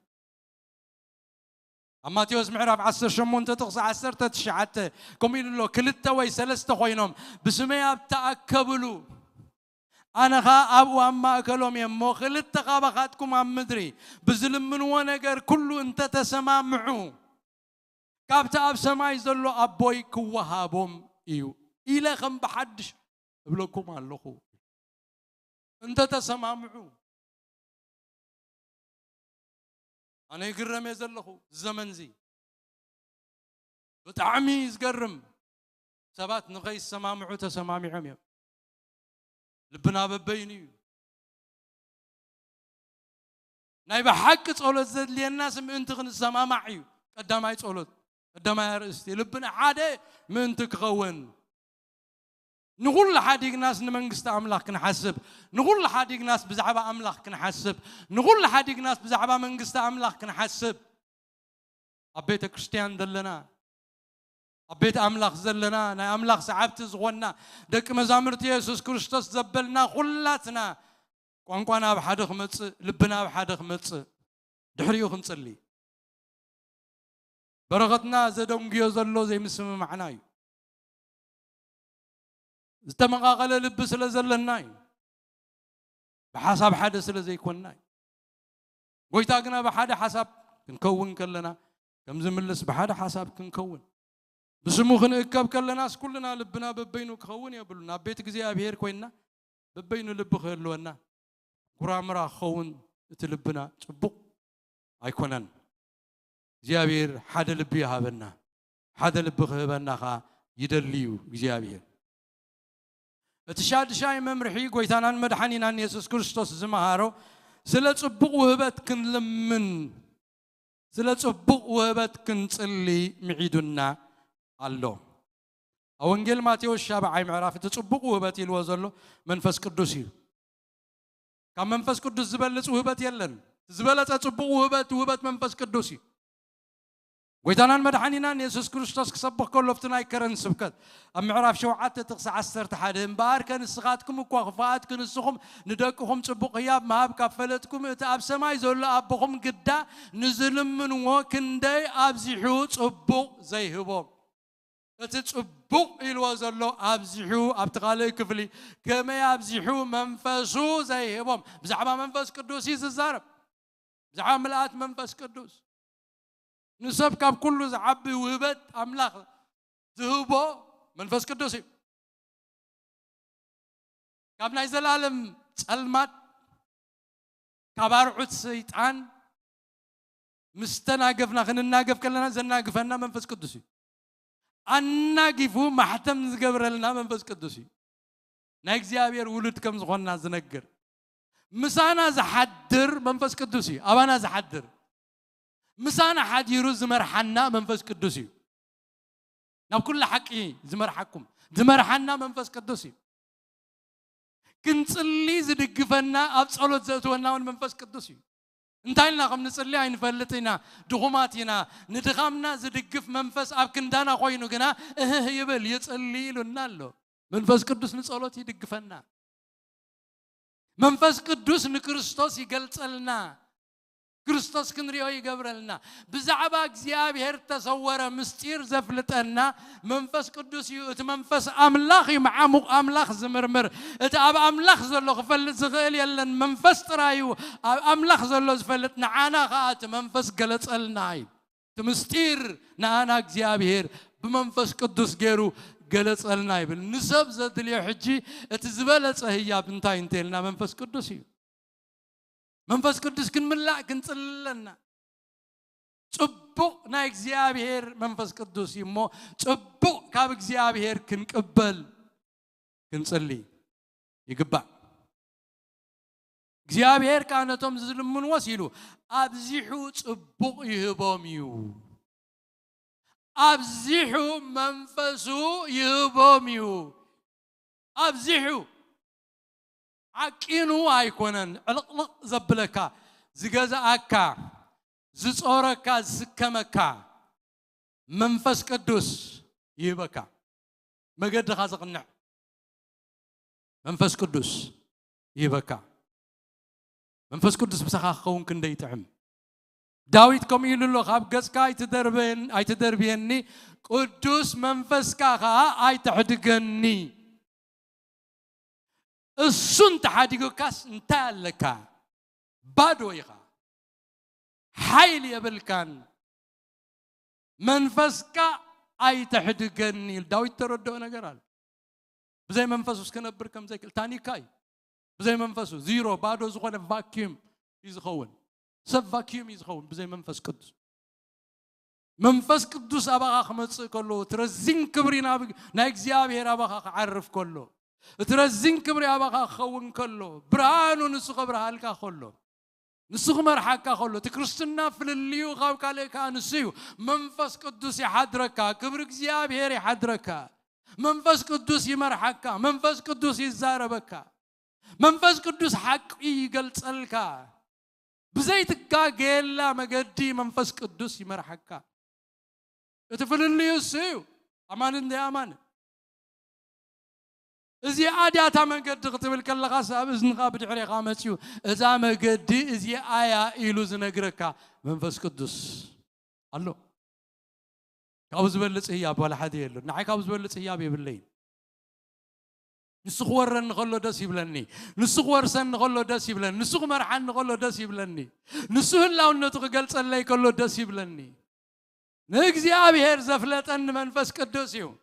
اما تيوس معرف 10 شمون تتقص 10 تشعت كومين له كلتا وي ثلاثه خوينهم بسمي تاكبلو انا خا ابو اما اكلهم يمو خلتا خابخاتكم ام مدري بزلمن ونجر كله انت تسمامعو كابتا اب سماي زلو ابوي كوهابهم ايو الى خم بحدش بلوكم علقوا انت تسمعوا انا يقرم يزلخو الزمن زي بتعمي يزقرم سبات نغي سمامعو تسمامعهم لبنا ببيني ناي بحق صولت زد لي الناس من تخن السمامعي قداماي صولت قداماي رأستي لبنا عاده من تكغون نقول لحديق ناس نمنقست أملاك نحسب نقول لحديق ناس بزعبا أملاك نحسب نقول لحديق ناس بزعبا منقست أملاك نحسب أبيت كريستيان دلنا أبيت أملاك زلنا نا أملاك سعبت زغونا دك مزامرت يسوع كريستوس زبلنا خلاتنا قوانقوانا بحدخ متص لبنا بحدخ متص دحريو خنصلي برغتنا زدونجيو زلو زي مسمى معناي استمقاقل لبس لزلناي بحساب حدا سلا زي كوناي قويتاقنا بحدا حساب كنكون كلنا كم زملس بحدا حساب كنكون بسمو خنقب كلنا كلنا لبنا ببينو كخون يبلنا بيت እግዚአብሔር ኮይና ببينو لب خلونا قرامرا خون تلبنا صبق ايكونن እግዚአብሔር حدا لب يهابنا حدا لب خبنا خا يدليو እግዚአብሔር اتشاد شاي ممرحي قويتانا مدحانينا يسوع كريستوس زمهارو سلا صبق وهبت كنلمن سلا صبق وهبت كنصلي معيدنا الله اونجيل ماتيوس شابعاي معرفه تصبق وهبت يلوزلو منفس قدوس كم منفس قدوس زبلص وهبت يلن زبلص صبق وهبت منفس قدوس ويتانا مدحانينا يسوع كريستوس كسبح كله فتناي كرن سبكت ام معرف شوعات تقص 10 حدا امبار كان سخاتكم اكو خفاتكم نسخم ندقكم صبق ياب ماب كفلتكم اب سماي زول ابكم قدا نزل من وكندي ابزحو صبق زيهبو تصبق يلوزلو ابزحو ابتقالي كفلي كما ابزحو منفسو زيهبو بزعما منفس قدوس يزرب بزعما ملات منفس قدوس نسب كاب كله زعبي وهبت أملاك ذهبوا منفس قدوس كاب نايزل عالم سلمات كبارعود سيطان مستناقفنا خنناقف كلنا زناقفنا منفس قدوس أناقفو محتم زقبر لنا منفس قدسي نايكزيابير ولد كم زغنا زنقر مسانا زحدر منفس قدسي أبانا زحدر مسانا حد يروز مرحنا منفس قدسي ناب كل حقي زمرحكم زمرحنا منفس قدسي كنصلي زدقفنا أب صلوت زتونا منفس قدسي انتايلنا قم نصلي عين فلتنا دغماتنا ندغامنا زدقف منفس أب كندانا خوينو قنا يبل يصلي لنا له منفس قدس نصلوت يدقفنا منفس قدس نكريستوس يقلصلنا كريستوس كنريو يقبرلنا بزعبا እግዚአብሔር ተሰወረ ምስጢር ዘፍልጠና መንፈስ ቅዱስ ይእት መንፈስ አምላኽ ይማዓሙቕ አምላኽ ዝምርምር እቲ ኣብ አምላኽ ዘሎ ክፈልጥ ዝኽእል የለን መንፈስ ጥራዩ ኣብ አምላኽ ዘሎ ዝፈልጥ ንዓና ኻት መንፈስ ገለጸልና እዩ እቲ ምስጢር ንዓና እግዚአብሔር ብመንፈስ ቅዱስ ገይሩ ገለጸልና ይብል ንሰብ ዘድልዮ ሕጂ እቲ ዝበለጸ ህያብ እንታይ እንተልና መንፈስ ቅዱስ እዩ መንፈስ ቅዱስ ክንምላእ ክንጽልለና ጽቡቕ ናይ እግዚአብሔር መንፈስ ቅዱስ ይሞ ጽቡቕ ካብ እግዚአብሔር ክንቅበል ክንጽሊ ይግባእ እግዚአብሔር ካነቶም ዝልምን ወሲሉ ኣብዚሑ ጽቡቕ ይህቦም እዩ ኣብዚሑ መንፈሱ ይህቦም እዩ ኣብዚሑ عقينو ايكونن علقلق زبلكا زغزاكا زصوركا زكمكا منفس قدوس يبكا مقد خازقنع منفس قدوس يبكا منفس قدوس بسخا خون كندي تعم داويد كم يلو خاب غسكا ايتدربيني قدوس منفسكا خا ايتحدقني السنت حديقو كاس انتالكا بادويغا حيل يبلكان منفسكا اي تحدقني داويد تردو نقرال بزي منفسو سكنبر كم زي تاني كاي بزي منفسو زيرو بادو زغون فاكيوم يزخون سب فاكيوم يزخون بزي منفس قدس منفس قدس ابغا خمص كله ترزين كبرينا نا اغزيابير ابغا عرف كله ترزين كبري أبغى خون كله برهان ونسخ برهالك خلو نسخ مرحك خلو تكرستنا في الليو خاوك عليك نسيو منفس قدوس يحضرك كبرك زياب هيري يحضرك منفس قدوس يمرحك منفس قدوس يزاربك منفس قدوس حق يقلصلك بزيتك قيلا مقدي منفس قدوس يمرحك تفل الليو سيو أمان اندي أمان إزي آدياتا من قد تقتبل كل غاسة بإذن قابل عري قامتيو إذا ما قدي إزي آية إيلوز نقركا منفس قدس الله كابوز بلس إياب ولا حد يلو نحي كابوز بلس إياب يبلين نسخ ورن نغلو دس يبلني نسخ ورسن نغلو دس يبلني نسخ مرحن نغلو دس يبلني نسخ اللو نتق قلت اللي كله دس يبلني نكزي أبي هير زفلت أن منفس قدس يو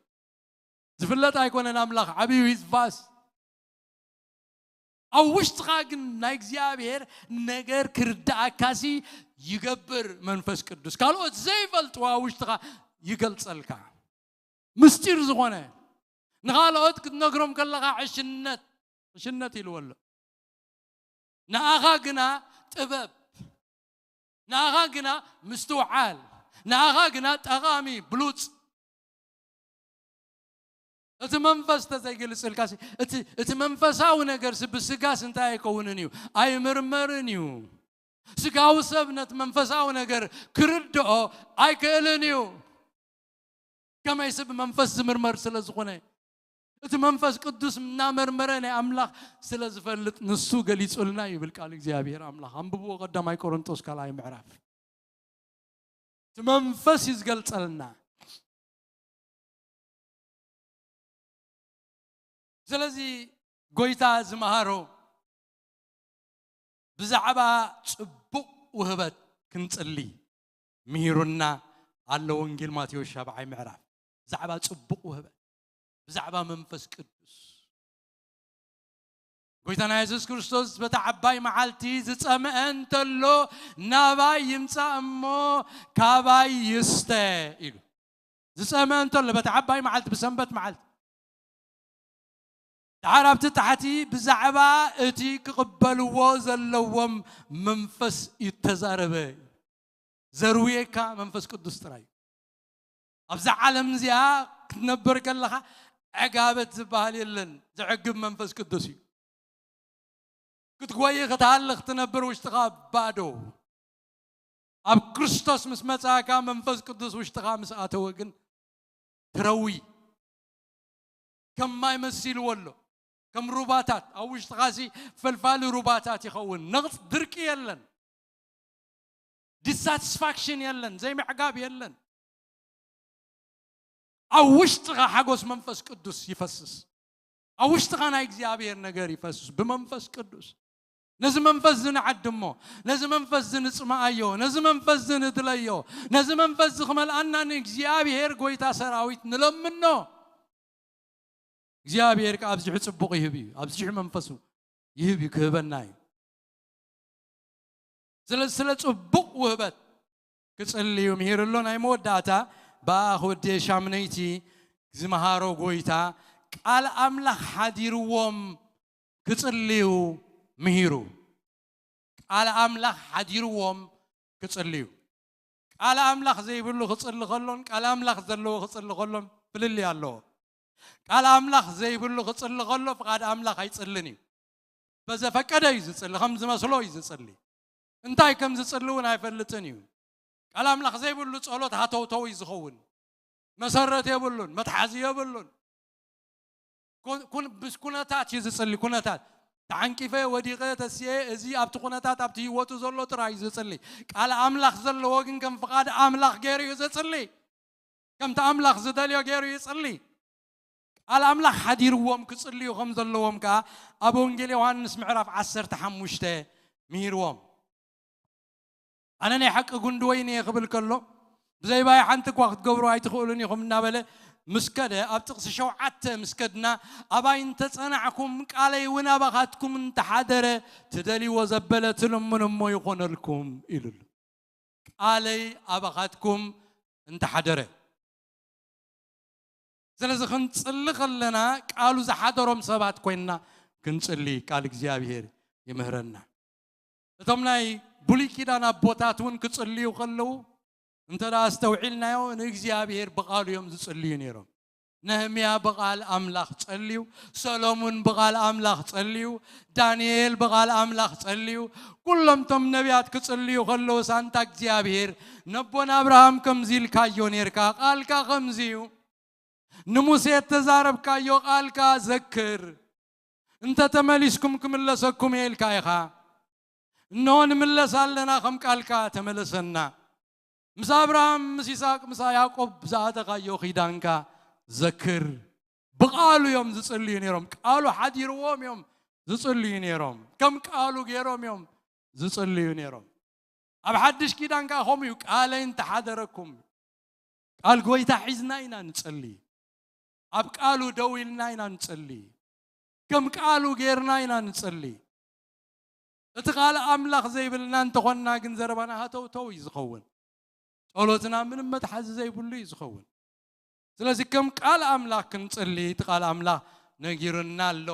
زفلت أيكون أملاخ عبي ويزفاس أو وش تقاقن نايكزياب هير نجار كردا كاسي يقبر منفس قدس قالوا زي فلتوا وش تقا يقلت سلكا مستير زغونه نقالوا كد نقرم كلها عشنت الولا ناغاقنا تبب ناغاقنا مستوعال ناغاقنا تغامي بلوتس اتمنفس تزيقل السلكاسي اتمنفساو نجر سبسقاس انتا يكوننيو اي مرمرنيو سقاو سبنت منفساو نجر كردو اي كيلنيو كما يسب منفس مرمر سلازغونه اتمنفس قدوس منا مرمرني املاح سلازفلت نسو قليص قلنا يبلقال እግዚአብሔር املاح انببو قداماي قرنطوس كالاي معراف اتمنفس يزغلصلنا ስለዚህ ጎይታ ዝመሃሮ ብዛዕባ ጽቡቕ ውህበት ክንጽሊ ምሂሩና አለ ወንጌል ማቴዎስ 7 ምዕራፍ ብዛዕባ ጽቡቕ ውህበት ብዛዕባ መንፈስ ቅዱስ ጎይታና ኢየሱስ ክርስቶስ በተዓባይ መዓልቲ ዝጸመአን ተሎ ናባይ ይምጻ እሞ ካባይ ይስተ ኢሉ زسمع أنت اللي بتعبي معلت بسنبت معلت عربت تحتي بزعبا اتي قبلوا زلوم منفس يتزاربه زرويكا منفس قدس تراي ابز عالم زيا كنبر كلها عقابت زبال يلن زعقب منفس قدس كتقوي قتالخ تنبر واشتغاب بادو اب كريستوس مسمصاكا منفس قدس واشتغا مساتو كن تروي كم ما يمثل ولو كم روباتات او اشتغاسي فلفال روباتات يخون نغص درك يلن dissatisfaction يلن زي معقاب يلن او اشتغى حقوس منفس قدس يفسس او اشتغى نا እግዚአብሔር ነገር يفسس بمنفس قدس نز منفس زن عدمو نز منفس زن صمايو نز منفس زن دليو نز منفس زخمل انان እግዚአብሔር ጎይታ ሰራዊት ንለምኖ እግዚአብሔር ከአብዝሕ ጽቡቅ ይህብ አብዝሕ መንፈሱ ይህብ ክህበናይ ስለ ጽቡቅ ወህበት ክጽልዩ ምሄርሎን አይ መወዳታ ባኹድ ሻምነይቲ ዝመሃሮ ጎይታ ቃል አምላኽ ሓዲርዎም ክጽልዩ ምሂሩ ቃል አምላኽ ሓዲርዎም ክጽልዩ ቃል አምላኽ ዘይብሉ ክጽል ከሎን ቃል አምላኽ ዘለዎ ክጽል ከሎን ፍልል ያለው ቃል አምላኽ ዘይብሉ ክጽል ከሎ ፍቃድ አምላኽ አይጽልኒ በዘፈቀደ ይጽል ከም ዝመስሎ ይጽል እንታይ ከም ዝጽልውን አይፈልጥን እዩ ቃል አምላኽ ዘይብሉ ጸሎት ሃተውተው ይዝኸውን መሰረት የብሉን መትሐዚ የብሉን ኩነታት ይጽል ኩነታት ታንቂፈ ወዲቀ ተስየ እዚ ኣብቲ ኩነታት ኣብቲ ህይወቱ ዘሎ ጥራይ ይጽል ቃል አምላኽ ዘለዎ ግን ከም ፍቃድ አምላኽ ገይሩ ይጽል ከም ተአምላኽ ዝደልዮ ገይሩ ይጽል ቃል አምላኽ ሓዲርዎም ክጽልዩ ከም ዘለዎም ካ ኣብ ወንጌል ዮሐንስ ምዕራፍ 15 ምሂርዎም أنا نحق جندوين يقبل كله زي باي حنت وقت قبروا هاي تقولون يخم نابله مسكدة أبتقص شو عت مسكدنا أبا أنت صنعكم علي ونا بغاتكم أنت حدرة تدلي وزبلة تلمن ما يخون لكم إلل علي أبغاتكم أنت حدرة زلزق نصلي خلنا قالوا زحدرهم سبات كوينا كنصلي قالك زيابير يمهرنا تمناي بولي كيدانا بوتاتون كتصليو خلو انت لا استوعلنا يو እግዚአብሔር بقالو يوم تصليو نيرم نهميا بقال املاخ تصليو سولومون بقال املاخ تصليو دانيال بقال املاخ تصليو كلهم تم نبيات كتصليو خلو سانتا እግዚአብሔር نبونا ابراهام كمزيل كايو نيركا قالكا خمزيو نموسى تزارب كايو قالكا ذكر انت تمليسكم كملسكم يلكايخا نون ملسالنا خم قالكا تملسنا مس ابراهام مس اسحاق مس يعقوب زادقا يو خيدانكا ذكر بقالو يوم زصلي نيرم قالو حديروم يوم زصلي نيرم كم قالو غيروم يوم زصلي نيرم اب حدش كيدانكا هم يو قالين تحدركم قال غويتا حزناينا نصلي اب قالو دويلناينا نصلي كم قالو غيرناينا نصلي اتقال املاخ زي بلنا انت خنا كن زربنا هاتو تو يزخون ጸሎትና ምንም መትሐዝ ዘይብሉ ይዝኸውን ስለዚህ ከም ቃል አምላክ ክንጽልይ ቃል አምላክ ነጊርናሎ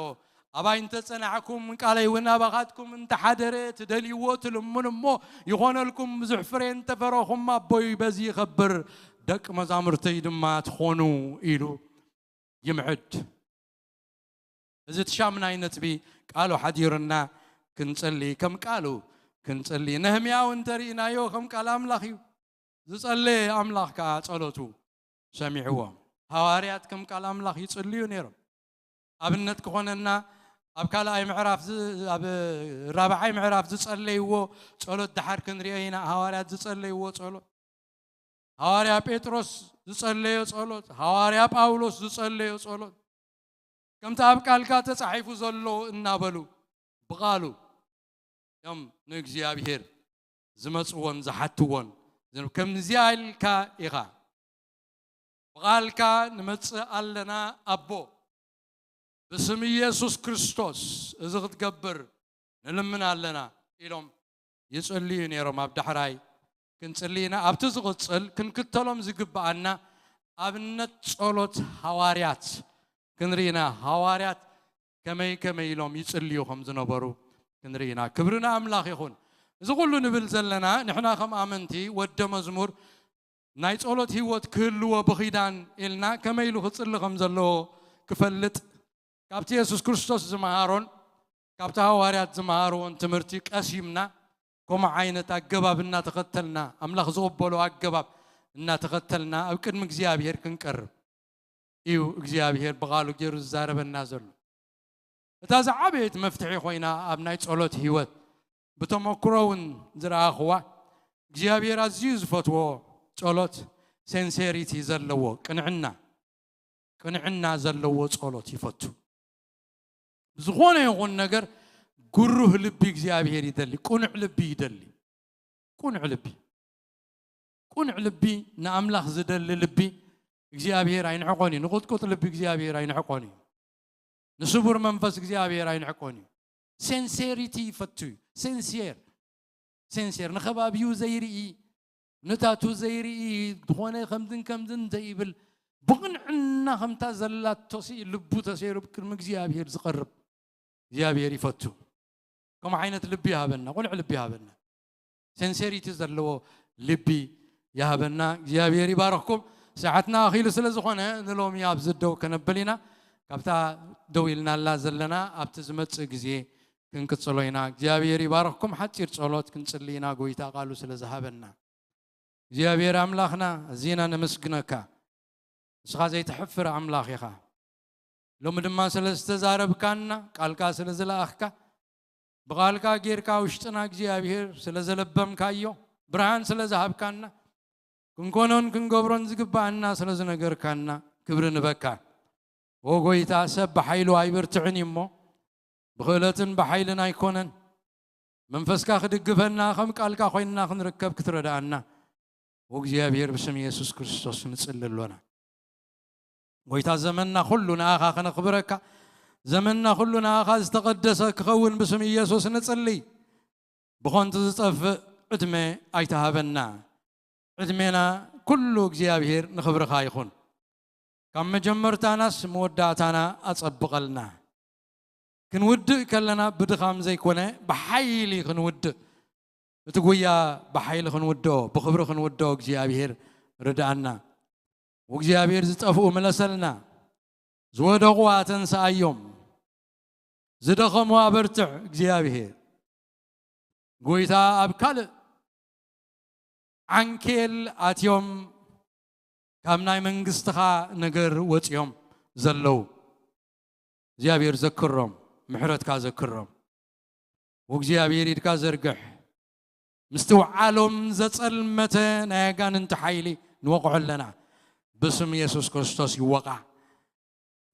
አባይን ተጸናዕኩም ቃለይ ወና ባኻትኩም እንተ ሓደረ ትደልይዎ ትልምንሞ ይኾነልኩም ብዙሕ ፍሬ እንተፈረኹም አቦይ በዚ ይኸብር ደቅ መዛሙርተይ ድማ ትኾኑ ኢሉ ይምዕድ እዚ ተሻምና አይነትቢ ቃሉ ሓዲርና ክንጽልይ ከም ቃሉ ክንጽልይ ነህምያው እንተሪናዮ ከም ቃል አምላክ እዩ ዝጸልይ አምላኽ ካ ጸሎቱ ሰሚዕዎም ሐዋርያት ከም ቃል አምላኽ ይጽልዩ ነይሮም ኣብነት ከሆነና ኣብ ካልኣይ ምዕራፍ ኣብ ራብዓይ ምዕራፍ ዝጸልይዎ ጸሎት ድሓር ክንሪአይና ሐዋርያት ዝጸልይዎ ጸሎት ሐዋርያ ጴጥሮስ ዝጸልዮ ጸሎት ሐዋርያ ጳውሎስ ዝጸልዮ ጸሎት ከምታ ኣብ ቃልካ ተጻሒፉ ዘሎ እናበሉ ብቃሉ ዮም ንእግዚአብሔር ዝመጽዎን ዝሓትዎን كم زيالك إغا بقالك نمتص لنا أبو باسم يسوع كريستوس إذا تقبر نلمنا لنا إلهم يصلين يا رب دحراي كنصلينا أبتزغ تصل كنكتلهم زقب عنا أبنت صلوت حواريات كنرينا حواريات كمي لهم يصليوهم زنبرو كنرينا كبرنا أملاخ يخون إذا قلوا نبل زلنا نحنا خم آمنتي ود مزمور ناي صلوت هيوت كله بخيدان إلنا كمي لو خصلهم زلو كفلت كابتي يسوع كريستوس زمهارون كابتا حواريات زمهارون تمرتي قسيمنا كما عينة أجبابنا تقتلنا أملاخ زوبلو أجباب إن تقتلنا أو كن مجزيابير كنكرب إيو مجزيابير بقالو جيرو الزارب النازل تازع عبيت مفتحي خوينا أبناء صلوت هيوت بتمكرون زرا أخوة مجزيابير عزيز فتوى صلوت سنسيريتي زلوا كنعنا زلوا صلوت يفتو زغونه يقول نجر قروه لبي مجزيابير يدلي كونع لبي يدلي كونع لبي نأملاخ زدل لبي مجزيابير عين حقوني نقول كوت لبي مجزيابير عين حقوني نصبر منفس مجزيابير عين حقوني سنسيريتي فتو سنسير نخبابيو زيري نتاتو زيري دخونه كمدن زيبل بقنعنا خمتا زلات توسي لبو تسير بكل مجزيابير زقرب مجزيابير يفتو كم عينة لبي هابنا قول لبي هابنا سنسيريتي زلو لبي يا هابنا مجزيابير يبارككم ساعتنا أخيل سلزخونه نلوم ياب زدو كنبلينا كابتا دويلنا لا زلنا أبتزمت سجزي كنكتصلينا مجزيابير يبارككم حتى صلوت كنصلينا قويتا قالوا سلزهابنا مجزيابير أملاخنا زينا نمسكنك سخازي تحفر أملاخ يخا لو مدما سلستزارب كاننا قالكا سلزلا أخكا بقالكا غيركا وشتنا مجزيابير سلزلبم كايو برهان سلزهاب كاننا كنكونون كنقبرون زقبانا سلزنقر كاننا كبرن بكا وقويتا سب بحيلو ايبرتعني مو بغلتن بحيلنا يكونن منفسكا خدقفنا خم قالكا خوينا خنركب كتردانا وقزيابير بسم يسوس كريستوس نتسللونا قويتا زمننا كلنا آخا خنخبرك زمننا كلنا آخا استقدسك خون بسم يسوس نتسلي بخونت تطف عدمي ايتهابنا عدمينا كله جزيابير نخبر خايخون كم مجمرتا ناس موداتنا أتصبق لنا كنود كلنا بدخام زي كونه بحيلي خنود بتقويا بحيل خنودو بخبر خنودو جزيابير ردعنا وجزيابير زتقفوا ملسلنا زود قواتن سايوم زدخم وابرتع جزيابير قويتا أبكال عنكيل آتيوم كامناي منقستخا نقر وطيوم زلو زيابير ذكرهم محرت كا ذكرهم وزيابير يدكا زرقح مستوعالهم زتسلمته نايقان انت حيلي نوقع لنا باسم يسوس كريستوس يوقع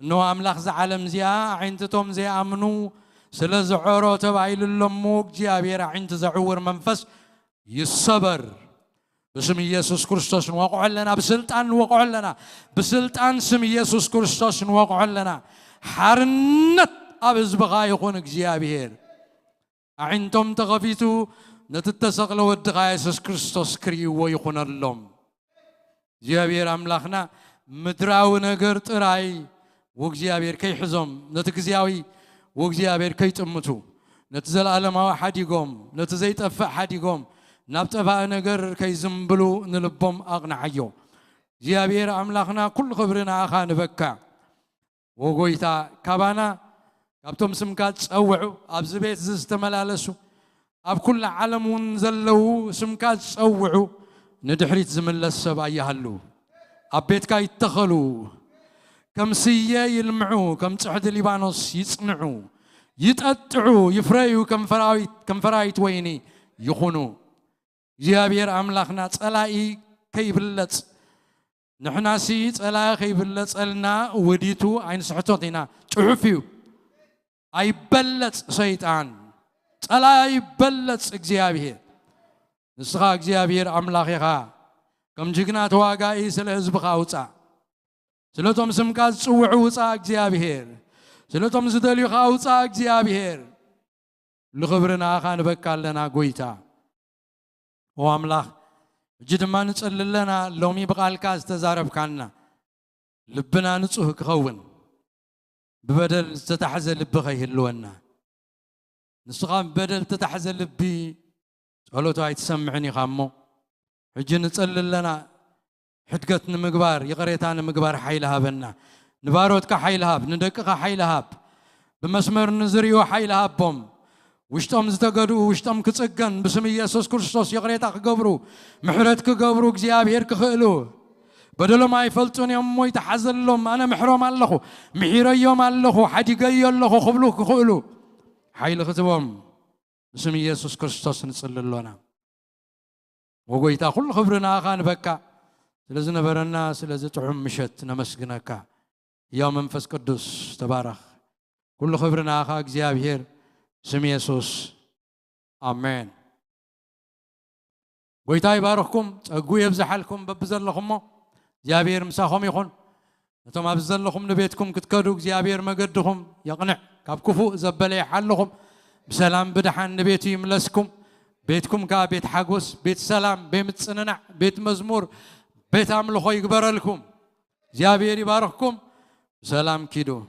انه املاخ زعالم زيا عينتتهم زي امنو سلز عورو تبعيل اللموك زيابير عينت زعور منفس يصبر باسم يسوس كريستوس نوقع لنا بسلطان نوقع لنا بسلطان اسم يسوس كريستوس نوقع لنا حرنت ابز بغا يكون اغزيابير عندهم تغفيتو نتتسقل ودغا يسوس كريستوس كريو ويكون اللهم زيابير املاخنا مدراو نغر طراي وغزيابير كي حزم نتغزياوي وغزيابير كي تمتو نتزلالماو حديقوم نتزيطف حديقوم نابطفا نغر كي زمبلو نلبم اقنعيو زيابير املاخنا كل خبرنا اخا نبكا وغويتا كابانا كابتم سمكات تصوعوا ابز بيت زستملالسو اب كل عالم زلو سمكات تصوعوا ندحريت زملس سبا يهلو اب بيتكا يتخلو كم سيه يلمعو كم صحد ليبانوس يصنعو يتقطعو يفريو كم فرايت ويني يخونو زيابير املاخنا صلاي كيبلص نحنا سي صلاي كيبلص لنا وديتو عين سحتوتينا صحفيو اي بلص شيطان صلاي بلص اغزيابير نسخا اغزيابير املاخيخا كم جغنا تواغاي سل حزبخا وصا سلطم سمكا صوعو وصا اغزيابير سلطم زدليخا وصا اغزيابير لخبرنا خان بكالنا غويتا واملاخ جد ما نصلل لنا لومي بقالكا استزارب كاننا لبنا نصوه كخون ببدل تتحزن لبخي هلونا نسقام بدل تتحزن لبي قالوا تو تسمعني خامو حجي نصلي لنا حدقتنا مقبار يقريتانا مقبار حيلها بنا نباروتك حيلها ندقك حيلها بمسمر نزريو حيلها بوم وشتم زتقدو وشتم كتصقن بسم يسوع كريستوس يقريتك قبرو محرتك قبرو እግዚአብሔር كخلو بدل ما يفلتون يوم يتحزن لهم انا محروم الله محيريوم الله حديقي الله خبلو كخلو حيل خزبهم بسم يسوع كريستوس نصلي لنا وقويتا كل خبرنا خان بكا ስለዚህ ነበርና ስለዚህ ጥዑም ምሸት ነመስግነካ ያ መንፈስ ቅዱስ ተባረክ ሁሉ ክብርና አኻ እግዚአብሔር ስም ኢየሱስ አሜን ጎይታ ይባርክኩም ጸጉ ይብዛሐልኩም በብዘለኹም እግዚአብሔር ምሳኹም ይኹን ነቶም ኣብዘለኹም ንቤትኩም ክትከዱ እግዚአብሔር መገድኹም ይቕንዕ ካብ ክፉእ ዘበለ ይሓልኹም ብሰላም ብድሓን ንቤቱ ይምለስኩም ቤትኩም ካ ቤት ሓጎስ ቤት ሰላም ቤት ምጽንናዕ ቤት መዝሙር بيت عملوا خوي يقبر لكم زيابير يبارككم سلام كيدو